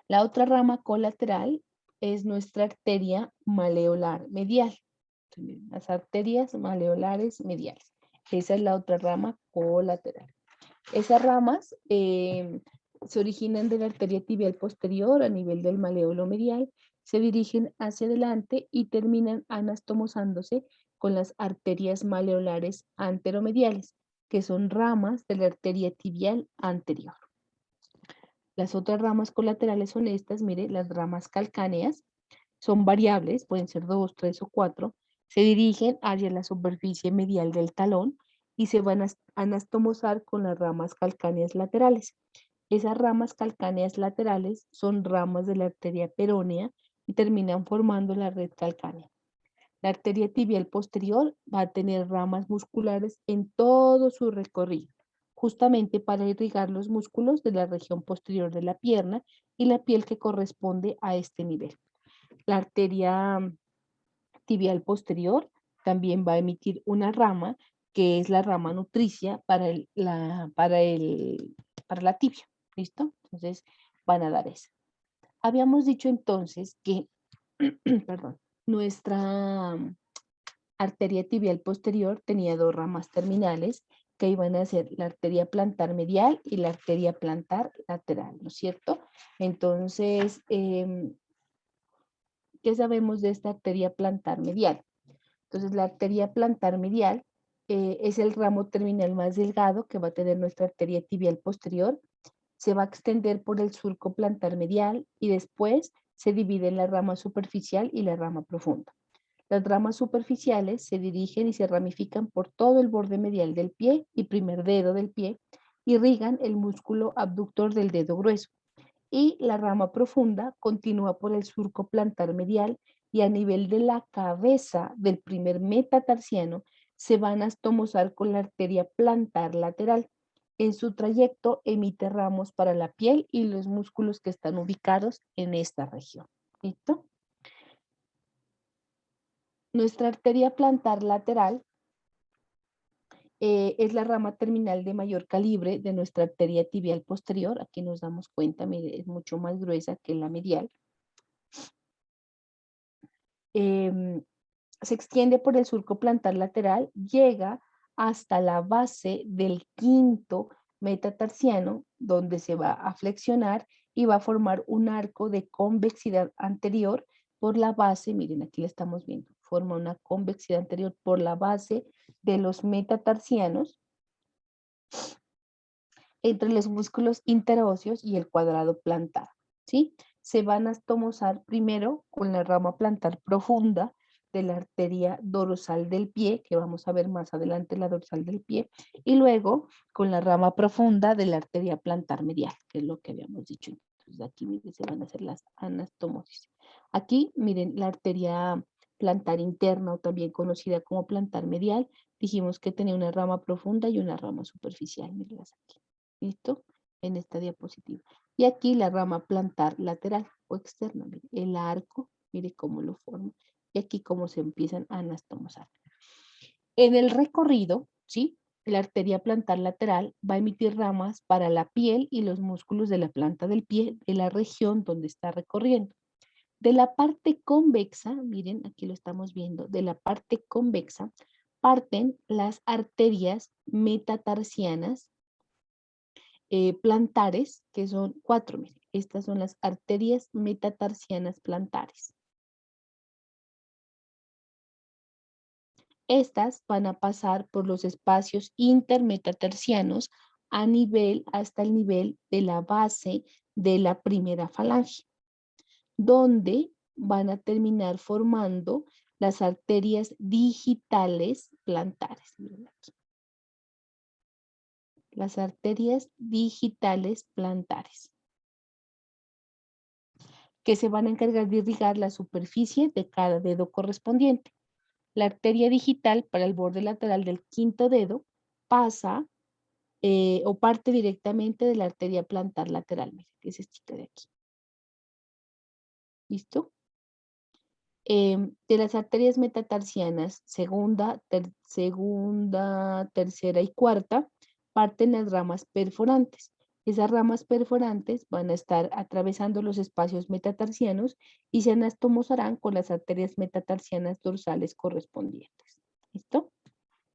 La otra rama colateral es nuestra arteria maleolar medial. Las arterias maleolares mediales. Esa es la otra rama colateral. Esas ramas se originan de la arteria tibial posterior a nivel del maleolo medial, se dirigen hacia adelante y terminan anastomosándose con las arterias maleolares anteromediales, que son ramas de la arteria tibial anterior. Las otras ramas colaterales son estas, mire, las ramas calcáneas, son variables, pueden ser 2, 3 o 4, se dirigen hacia la superficie medial del talón y se van a anastomosar con las ramas calcáneas laterales. Esas ramas calcáneas laterales son ramas de la arteria peronea y terminan formando la red calcánea. La arteria tibial posterior va a tener ramas musculares en todo su recorrido, justamente para irrigar los músculos de la región posterior de la pierna y la piel que corresponde a este nivel. La arteria tibial posterior también va a emitir una rama que es la rama nutricia para la tibia. ¿Listo? Entonces van a dar esa. Habíamos dicho entonces que, perdón, nuestra arteria tibial posterior tenía dos ramas terminales que iban a ser la arteria plantar medial y la arteria plantar lateral, ¿no es cierto? Entonces, ¿qué sabemos de esta arteria plantar medial? Entonces, la arteria plantar medial es el ramo terminal más delgado que va a tener nuestra arteria tibial posterior. Se va a extender por el surco plantar medial y después se divide en la rama superficial y la rama profunda. Las ramas superficiales se dirigen y se ramifican por todo el borde medial del pie y primer dedo del pie, irrigan el músculo abductor del dedo grueso. Y la rama profunda continúa por el surco plantar medial y a nivel de la cabeza del primer metatarsiano se van a astomosar con la arteria plantar lateral. En su trayecto emite ramos para la piel y los músculos que están ubicados en esta región. ¿Listo? Nuestra arteria plantar lateral es la rama terminal de mayor calibre de nuestra arteria tibial posterior. Aquí nos damos cuenta, mire, es mucho más gruesa que la medial. Se extiende por el surco plantar lateral, llega hasta la base del quinto metatarsiano, donde se va a flexionar y va a formar un arco de convexidad anterior por la base, miren, aquí la estamos viendo, forma una convexidad anterior por la base de los metatarsianos entre los músculos interóseos y el cuadrado plantar, ¿sí? Se van a astomosar primero con la rama plantar profunda de la arteria dorsal del pie, que vamos a ver más adelante la dorsal del pie, y luego con la rama profunda de la arteria plantar medial, que es lo que habíamos dicho. Entonces aquí miren, se van a hacer las anastomosis. Aquí miren la arteria plantar interna o también conocida como plantar medial, dijimos que tenía una rama profunda y una rama superficial, mirenlas aquí. ¿Listo? En esta diapositiva. Y aquí la rama plantar lateral o externa, mire, el arco, mire cómo lo forma. Y aquí cómo se empiezan a anastomosar. En el recorrido, ¿sí? La arteria plantar lateral va a emitir ramas para la piel y los músculos de la planta del pie de la región donde está recorriendo. De la parte convexa, miren, aquí lo estamos viendo, de la parte convexa parten las arterias metatarsianas plantares, que son 4, miren, estas son las arterias metatarsianas plantares. Estas van a pasar por los espacios intermetatarsianos hasta el nivel de la base de la primera falange, donde van a terminar formando las arterias digitales plantares. Miren aquí. Las arterias digitales plantares, que se van a encargar de irrigar la superficie de cada dedo correspondiente. La arteria digital para el borde lateral del quinto dedo pasa o parte directamente de la arteria plantar lateral, mire, que es esta de aquí. ¿Listo? De las arterias metatarsianas, segunda, tercera y cuarta, parten las ramas perforantes. Esas ramas perforantes van a estar atravesando los espacios metatarsianos y se anastomosarán con las arterias metatarsianas dorsales correspondientes. ¿Listo?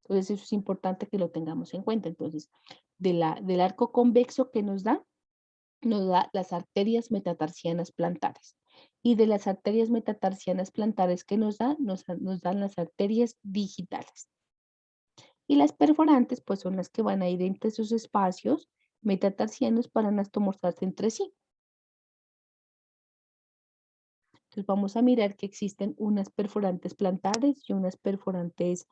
Entonces eso es importante que lo tengamos en cuenta. Entonces, del arco convexo que nos da las arterias metatarsianas plantares. Y de las arterias metatarsianas plantares que nos dan las arterias digitales. Y las perforantes, pues son las que van a ir entre esos espacios metatarsianos para anastomosarse entre sí. Entonces vamos a mirar que existen unas perforantes plantares y unas perforantes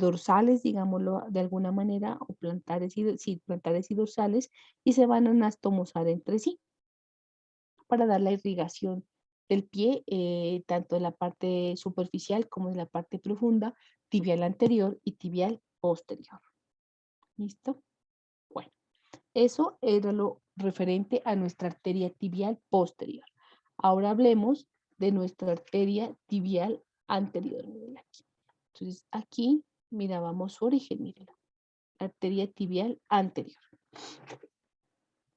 dorsales, digámoslo de alguna manera, o plantares y dorsales, y se van a anastomosar entre sí para dar la irrigación del pie, tanto de la parte superficial como de la parte profunda, tibial anterior y tibial posterior. ¿Listo? Bueno, eso era lo referente a nuestra arteria tibial posterior. Ahora hablemos de nuestra arteria tibial anterior. Miren aquí. Entonces, aquí mirábamos su origen, miren, arteria tibial anterior.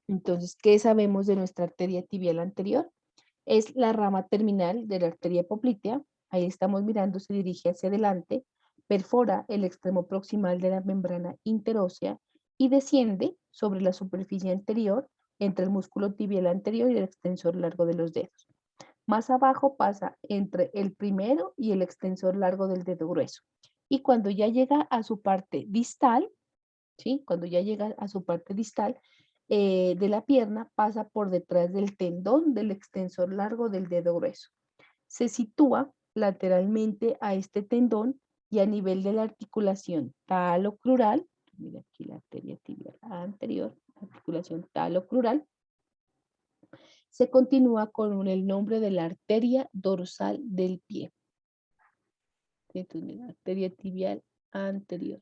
Entonces, ¿qué sabemos de nuestra arteria tibial anterior? Es la rama terminal de la arteria poplitea. Ahí estamos mirando, se dirige hacia adelante, perfora el extremo proximal de la membrana interósea y desciende sobre la superficie anterior entre el músculo tibial anterior y el extensor largo de los dedos. Más abajo pasa entre el primero y el extensor largo del dedo grueso. Y cuando ya llega a su parte distal, ¿sí? Cuando ya llega a su parte distal de la pierna, pasa por detrás del tendón del extensor largo del dedo grueso. Se sitúa lateralmente a este tendón y a nivel de la articulación talocrural, mira aquí la arteria tibial anterior, articulación talocrural, se continúa con el nombre de la arteria dorsal del pie. Entonces, mira, arteria tibial anterior.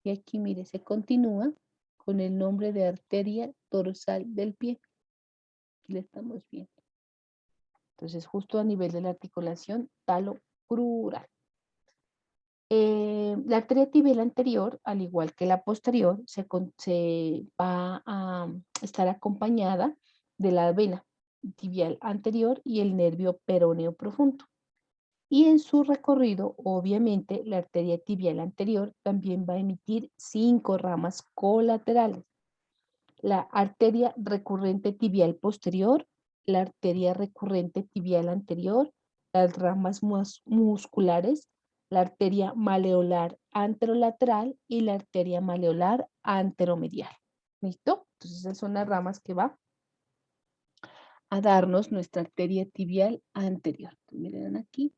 Y aquí, mire, se continúa con el nombre de arteria dorsal del pie. Aquí la estamos viendo. Entonces, justo a nivel de la articulación talocrural. La arteria tibial anterior, al igual que la posterior, se va a estar acompañada de la vena tibial anterior y el nervio peroneo profundo. Y en su recorrido, obviamente, la arteria tibial anterior también va a emitir 5 ramas colaterales. La arteria recurrente tibial posterior, la arteria recurrente tibial anterior, las ramas musculares, la arteria maleolar anterolateral y la arteria maleolar anteromedial. ¿Listo? Entonces esas son las ramas que va a darnos nuestra arteria tibial anterior. Entonces, miren aquí,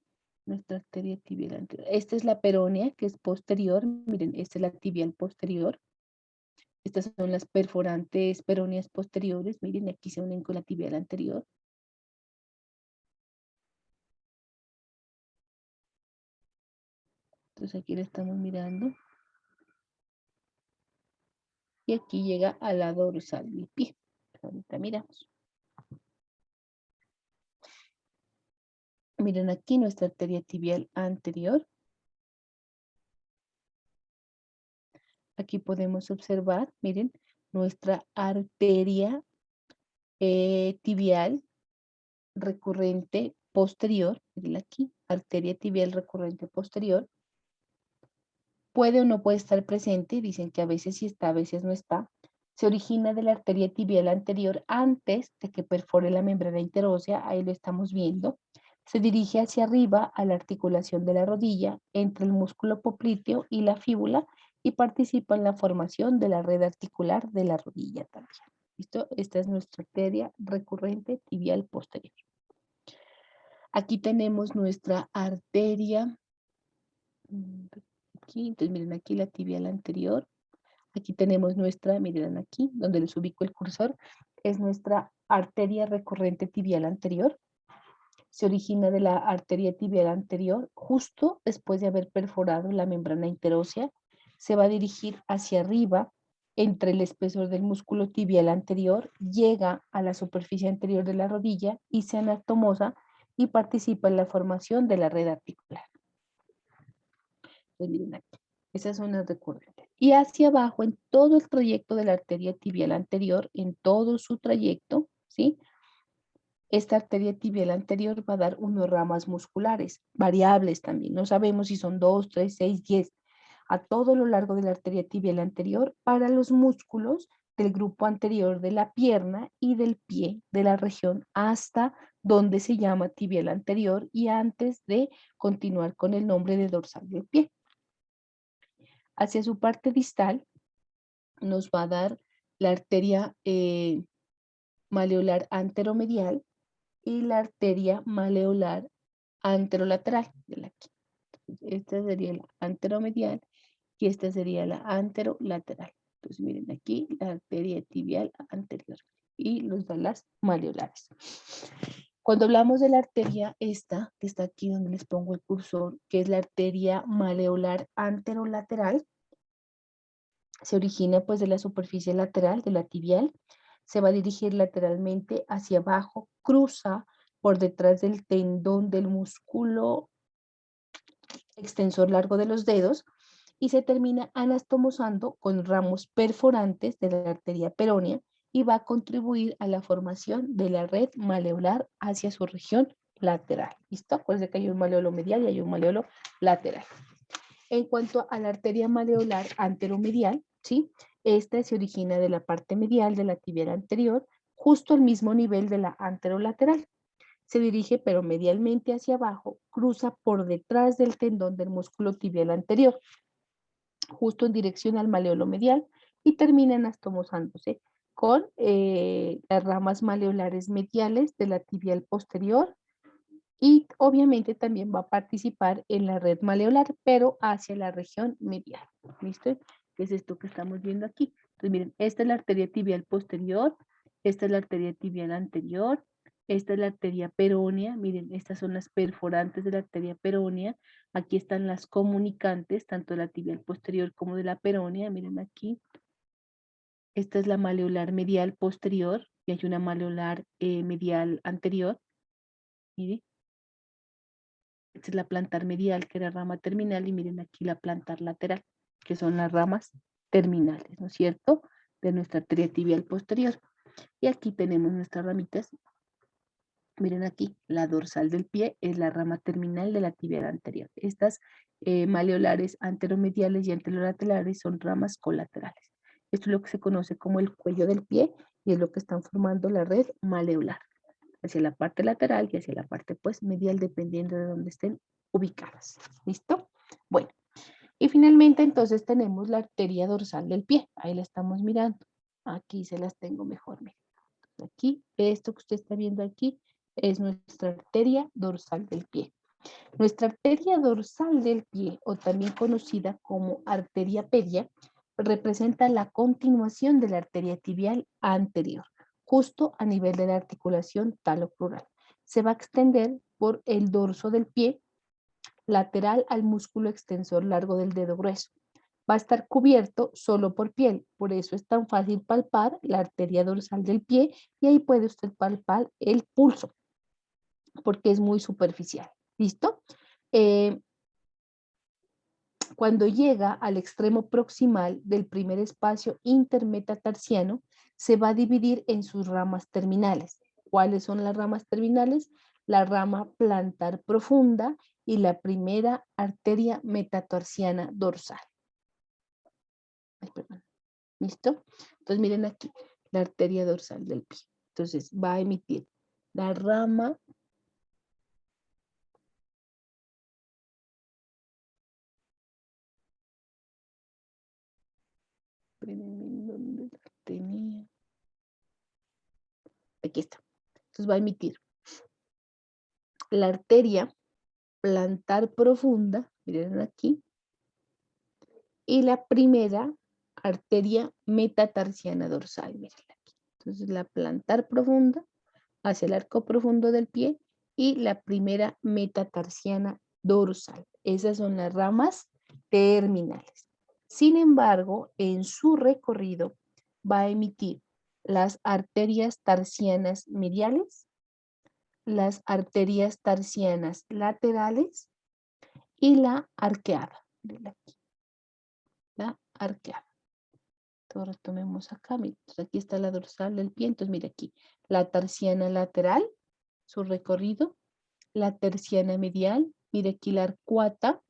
nuestra arteria tibial anterior. Esta es la peronea, que es posterior. Miren, esta es la tibial posterior. Estas son las perforantes peroneas posteriores. Miren, aquí se unen con la tibial anterior. Entonces aquí la estamos mirando. Y aquí llega a la dorsal del pie. Ahorita miramos. Miren aquí nuestra arteria tibial anterior. Aquí podemos observar, miren, nuestra arteria tibial recurrente posterior. Miren aquí, arteria tibial recurrente posterior. Puede o no puede estar presente, dicen que a veces sí está, a veces no está. Se origina de la arteria tibial anterior antes de que perfore la membrana interósea, ahí lo estamos viendo. Se dirige hacia arriba a la articulación de la rodilla entre el músculo popliteo y la fíbula y participa en la formación de la red articular de la rodilla también. ¿Listo? Esta es nuestra arteria recurrente tibial posterior. Aquí tenemos nuestra arteria. Aquí, entonces miren aquí la tibial anterior. Aquí tenemos nuestra, miren aquí, donde les ubico el cursor, es nuestra arteria recurrente tibial anterior. Se origina de la arteria tibial anterior justo después de haber perforado la membrana interósea. Se va a dirigir hacia arriba entre el espesor del músculo tibial anterior, llega a la superficie anterior de la rodilla y se anastomosa y participa en la formación de la red articular. Entonces, miren aquí, esas son las recurrentes. Y hacia abajo, en todo el trayecto de la arteria tibial anterior, en todo su trayecto, ¿sí? Esta arteria tibial anterior va a dar unas ramas musculares, variables también. No sabemos si son 2, 3, 6, 10. A todo lo largo de la arteria tibial anterior para los músculos del grupo anterior de la pierna y del pie de la región hasta donde se llama tibial anterior y antes de continuar con el nombre de dorsal del pie. Hacia su parte distal nos va a dar la arteria maleolar anteromedial y la arteria maleolar anterolateral de la aquí. Esta sería la anteromedial y esta sería la anterolateral. Entonces miren aquí la arteria tibial anterior y los da las maleolares. Cuando hablamos de la arteria esta, que está aquí donde les pongo el cursor, que es la arteria maleolar anterolateral, se origina pues de la superficie lateral de la tibial, se va a dirigir lateralmente hacia abajo, cruza por detrás del tendón del músculo extensor largo de los dedos y se termina anastomosando con ramos perforantes de la arteria peronea y va a contribuir a la formación de la red maleolar hacia su región lateral. ¿Listo? Acuérdense que hay un maleolo medial y hay un maleolo lateral. En cuanto a la arteria maleolar anteromedial, ¿sí? Esta se origina de la parte medial de la tibial anterior, justo al mismo nivel de la anterolateral. Se dirige pero medialmente hacia abajo, cruza por detrás del tendón del músculo tibial anterior, justo en dirección al maleolo medial y termina anastomosándose con las ramas maleolares mediales de la tibial posterior y obviamente también va a participar en la red maleolar, pero hacia la región medial. ¿Listo? ¿Qué es esto que estamos viendo aquí? Entonces, miren, esta es la arteria tibial posterior, Esta es la arteria tibial anterior. Esta es la arteria peronea. Miren, estas son las perforantes de la arteria peronea. Aquí están las comunicantes, tanto de la tibial posterior como de la peronea. Miren aquí. Esta es la maleolar medial posterior y hay una maleolar medial anterior. Miren. Esta es la plantar medial, que era rama terminal, y miren aquí la plantar lateral, que son las ramas terminales, ¿no es cierto? De nuestra arteria tibial posterior. Y aquí tenemos nuestras ramitas. Miren aquí, la dorsal del pie es la rama terminal de la tibial anterior. Estas maleolares anteromediales y anterolaterales son ramas colaterales. Esto es lo que se conoce como el cuello del pie y es lo que están formando la red maleolar, hacia la parte lateral y hacia la parte pues medial, dependiendo de dónde estén ubicadas. ¿Listo? Bueno, y finalmente entonces tenemos la arteria dorsal del pie. Ahí la estamos mirando. Aquí se las tengo mejor. Miren. Aquí, esto que usted está viendo aquí es nuestra arteria dorsal del pie. Nuestra arteria dorsal del pie, o también conocida como arteria pedia, representa la continuación de la arteria tibial anterior, justo a nivel de la articulación talocrural. Se va a extender por el dorso del pie, lateral al músculo extensor largo del dedo grueso. Va a estar cubierto solo por piel, por eso es tan fácil palpar la arteria dorsal del pie y ahí puede usted palpar el pulso, porque es muy superficial. ¿Listo? Cuando llega al extremo proximal del primer espacio intermetatarsiano, se va a dividir en sus ramas terminales. ¿Cuáles son las ramas terminales? La rama plantar profunda y la primera arteria metatarsiana dorsal. Ay, perdón. ¿Listo? Entonces miren aquí, la arteria dorsal del pie. Entonces va a emitir la rama ¿dónde la tenía? Aquí está. Entonces va a emitir la arteria plantar profunda, miren aquí, y la primera arteria metatarsiana dorsal, miren aquí. Entonces la plantar profunda hacia el arco profundo del pie y la primera metatarsiana dorsal. Esas son las ramas terminales. Sin embargo, en su recorrido va a emitir las arterias tarsianas mediales, las arterias tarsianas laterales y la arqueada. La arqueada. Entonces retomemos acá. Mira, aquí está la dorsal del pie. Entonces, mire aquí. La tarsiana lateral, su recorrido. La terciana medial. Mire aquí la arcuata.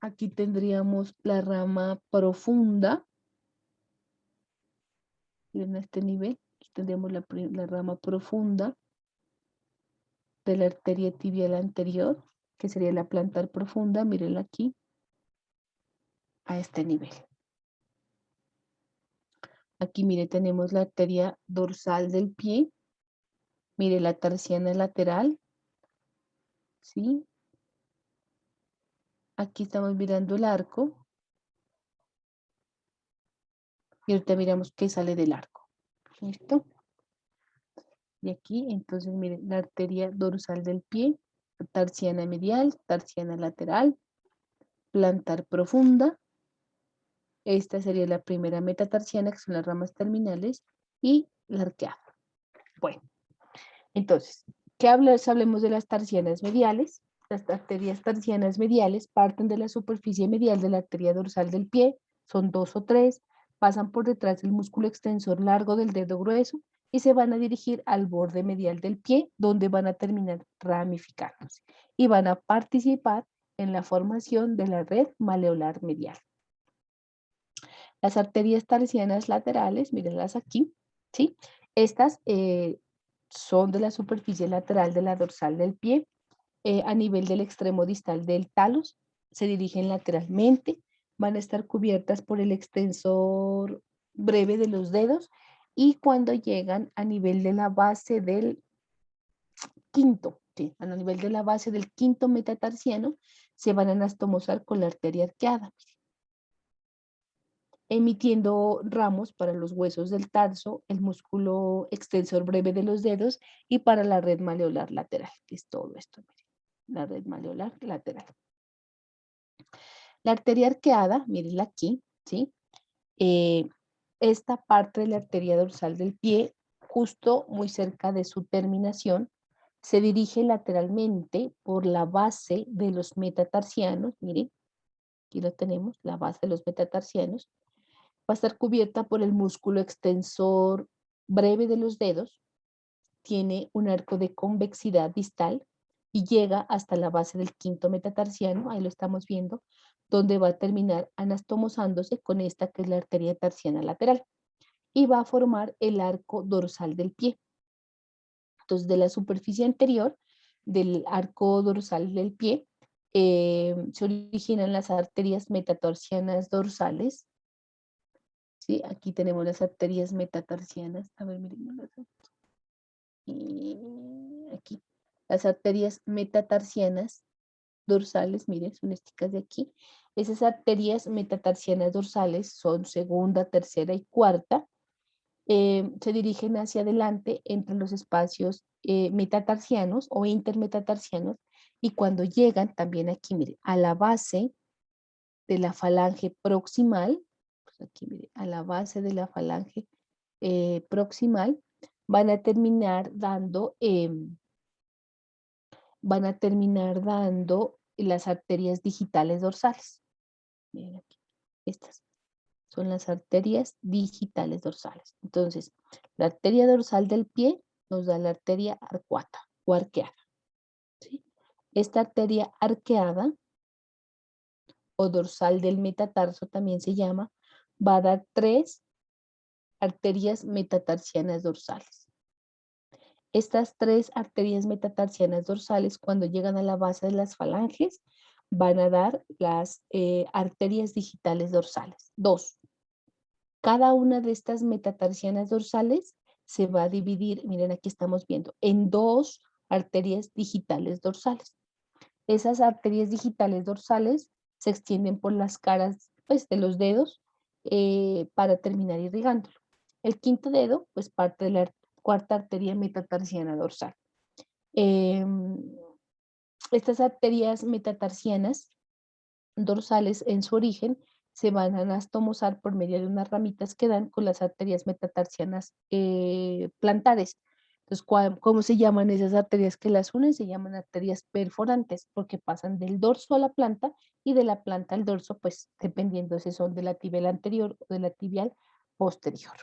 Aquí tendríamos la rama profunda. Miren a este nivel. Aquí tendríamos la rama profunda de la arteria tibial anterior, que sería la plantar profunda. Mírenla aquí. A este nivel. Aquí, mire, tenemos la arteria dorsal del pie. Mire, la tarsiana lateral. ¿Sí? Aquí estamos mirando el arco. Y ahorita miramos qué sale del arco. ¿Listo? Y aquí, entonces, miren, la arteria dorsal del pie, tarsiana medial, tarsiana lateral, plantar profunda. Esta sería la primera metatarsiana, que son las ramas terminales, y la arqueada. Bueno, entonces, hablemos de las tarsianas mediales. Las arterias tarsianas mediales parten de la superficie medial de la arteria dorsal del pie, son 2 o 3, pasan por detrás del músculo extensor largo del dedo grueso y se van a dirigir al borde medial del pie, donde van a terminar ramificándose y van a participar en la formación de la red maleolar medial. Las arterias tarsianas laterales, mírenlas aquí, ¿sí? Estas son de la superficie lateral de la dorsal del pie, a nivel del extremo distal del talos, se dirigen lateralmente, van a estar cubiertas por el extensor breve de los dedos y cuando llegan a nivel de la base del quinto, ¿sí? A nivel de la base del quinto metatarsiano, se van a anastomosar con la arteria arqueada. emitiendo ramos para los huesos del tarso, el músculo extensor breve de los dedos y para la red maleolar lateral, que es todo esto, miren, la red maleolar lateral. La arteria arqueada, mírenla aquí, ¿sí? Esta parte de la arteria dorsal del pie, justo muy cerca de su terminación, se dirige lateralmente por la base de los metatarsianos, miren, aquí lo tenemos, la base de los metatarsianos, va a estar cubierta por el músculo extensor breve de los dedos, tiene un arco de convexidad distal y llega hasta la base del quinto metatarsiano, ahí lo estamos viendo, donde va a terminar anastomosándose con esta que es la arteria tarsiana lateral y va a formar el arco dorsal del pie. Entonces, de la superficie anterior del arco dorsal del pie se originan las arterias metatarsianas dorsales. ¿Sí? Aquí tenemos las arterias metatarsianas. A ver, miren, aquí. Las arterias metatarsianas dorsales, miren, son estas de aquí. Esas arterias metatarsianas dorsales son segunda, tercera y cuarta. Se dirigen hacia adelante entre los espacios metatarsianos o intermetatarsianos y cuando llegan también aquí, mire, a la base de la falange proximal, pues aquí, mire, a la base de la falange proximal, van a terminar dando las arterias digitales dorsales. Miren aquí, estas son las arterias digitales dorsales. Entonces, la arteria dorsal del pie nos da la arteria arcuata o arqueada. ¿Sí? Esta arteria arqueada o dorsal del metatarso también se llama, va a dar 3 arterias metatarsianas dorsales. Estas 3 arterias metatarsianas dorsales, cuando llegan a la base de las falanges, van a dar las arterias digitales dorsales. 2. Cada una de estas metatarsianas dorsales se va a dividir, miren aquí estamos viendo, en 2 arterias digitales dorsales. Esas arterias digitales dorsales se extienden por las caras pues, de los dedos para terminar irrigándolo. El quinto dedo, pues parte de la cuarta arteria metatarsiana dorsal. Estas arterias metatarsianas dorsales en su origen se van a anastomosar por medio de unas ramitas que dan con las arterias metatarsianas plantares. Entonces, ¿cómo se llaman esas arterias que las unen? Se llaman arterias perforantes porque pasan del dorso a la planta y de la planta al dorso, pues dependiendo si son de la tibial anterior o de la tibial posterior.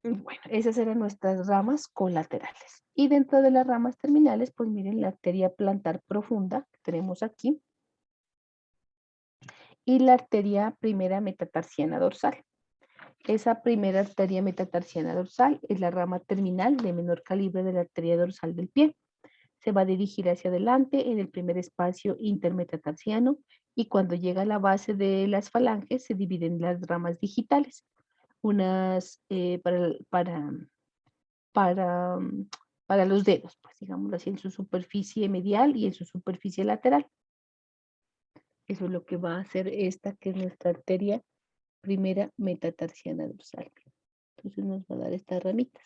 Bueno, esas eran nuestras ramas colaterales. Y dentro de las ramas terminales, pues miren la arteria plantar profunda que tenemos aquí y la arteria primera metatarsiana dorsal. Esa primera arteria metatarsiana dorsal es la rama terminal de menor calibre de la arteria dorsal del pie. Se va a dirigir hacia adelante en el primer espacio intermetatarsiano y cuando llega a la base de las falanges se dividen las ramas digitales. Unas para, para los dedos, pues digámoslo así, en su superficie medial y en su superficie lateral. Eso es lo que va a hacer esta, que es nuestra arteria primera metatarsiana dorsal. Entonces nos va a dar estas ramitas.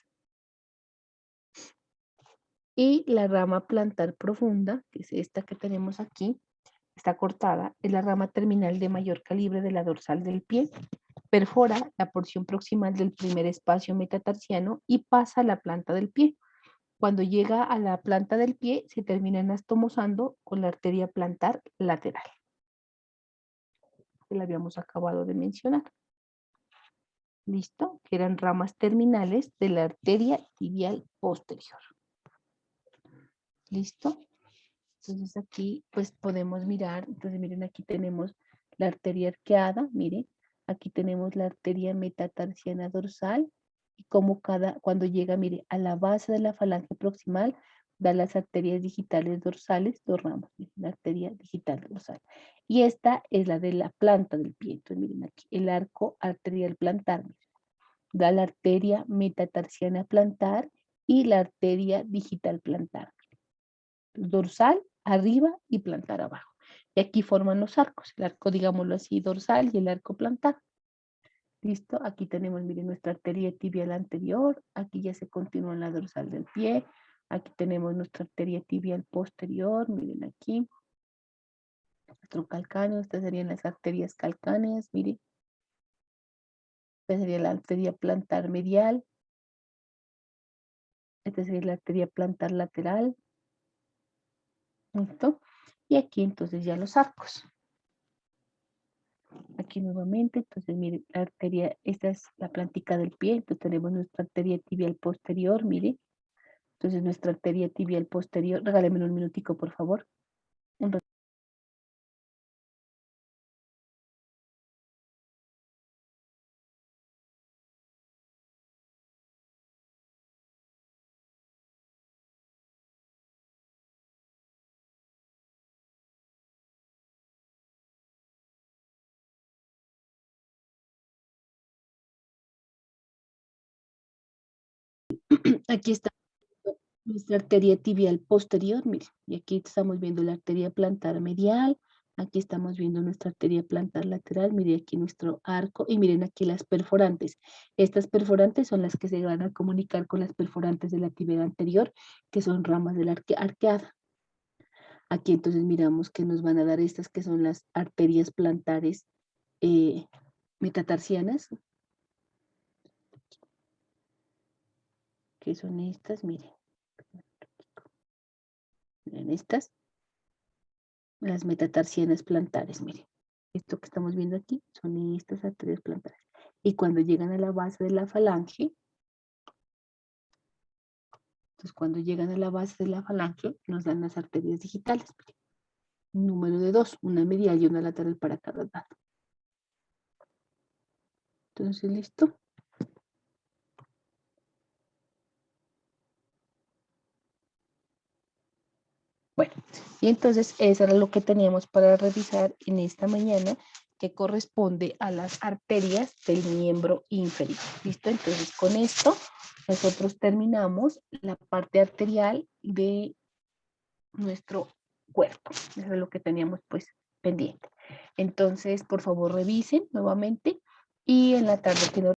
Y la rama plantar profunda, que es esta que tenemos aquí, está cortada, es la rama terminal de mayor calibre de la dorsal del pie, perfora la porción proximal del primer espacio metatarsiano y pasa a la planta del pie. Cuando llega a la planta del pie, se termina anastomosando con la arteria plantar lateral, que la habíamos acabado de mencionar. ¿Listo? Que eran ramas terminales de la arteria tibial posterior. ¿Listo? Entonces aquí pues podemos mirar, entonces miren aquí tenemos la arteria arqueada, miren, aquí tenemos la arteria metatarsiana dorsal y como cuando llega, mire, a la base de la falange proximal, da las arterias digitales dorsales, 2 ramas, miren, la arteria digital dorsal. Y esta es la de la planta del pie, entonces miren aquí, el arco arterial plantar, miren, da la arteria metatarsiana plantar y la arteria digital plantar. Dorsal arriba y plantar abajo. Y aquí forman los arcos, el arco, digámoslo así, dorsal y el arco plantar. ¿Listo? Aquí tenemos, miren, nuestra arteria tibial anterior, aquí ya se continúa en la dorsal del pie, aquí tenemos nuestra arteria tibial posterior, miren aquí, nuestro calcáneo, estas serían las arterias calcáneas, miren, esta sería la arteria plantar medial, esta sería la arteria plantar lateral, ¿listo? Y aquí entonces ya los arcos. Aquí nuevamente, entonces miren, la arteria, esta es la plántica del pie, entonces tenemos nuestra arteria tibial posterior, miren. Entonces nuestra arteria tibial posterior, regáleme un minutico, por favor. Aquí está nuestra arteria tibial posterior, miren, y aquí estamos viendo la arteria plantar medial, aquí estamos viendo nuestra arteria plantar lateral, miren aquí nuestro arco, y miren aquí las perforantes. Estas perforantes son las que se van a comunicar con las perforantes de la tibia anterior, que son ramas de la arqueada. Aquí entonces miramos que nos van a dar estas que son las arterias plantares metatarsianas, que son estas, miren estas, las metatarsianas plantares, miren. Esto que estamos viendo aquí son estas arterias plantares. Y cuando llegan a la base de la falange, entonces cuando llegan a la base de la falange, nos dan las arterias digitales. Miren. Un número de 2, una medial y una lateral para cada lado. Entonces, ¿listo? Bueno, y entonces eso era lo que teníamos para revisar en esta mañana, que corresponde a las arterias del miembro inferior. ¿Listo? Entonces con esto nosotros terminamos la parte arterial de nuestro cuerpo. Eso es lo que teníamos pues pendiente. Entonces, por favor, revisen nuevamente y en la tarde que nos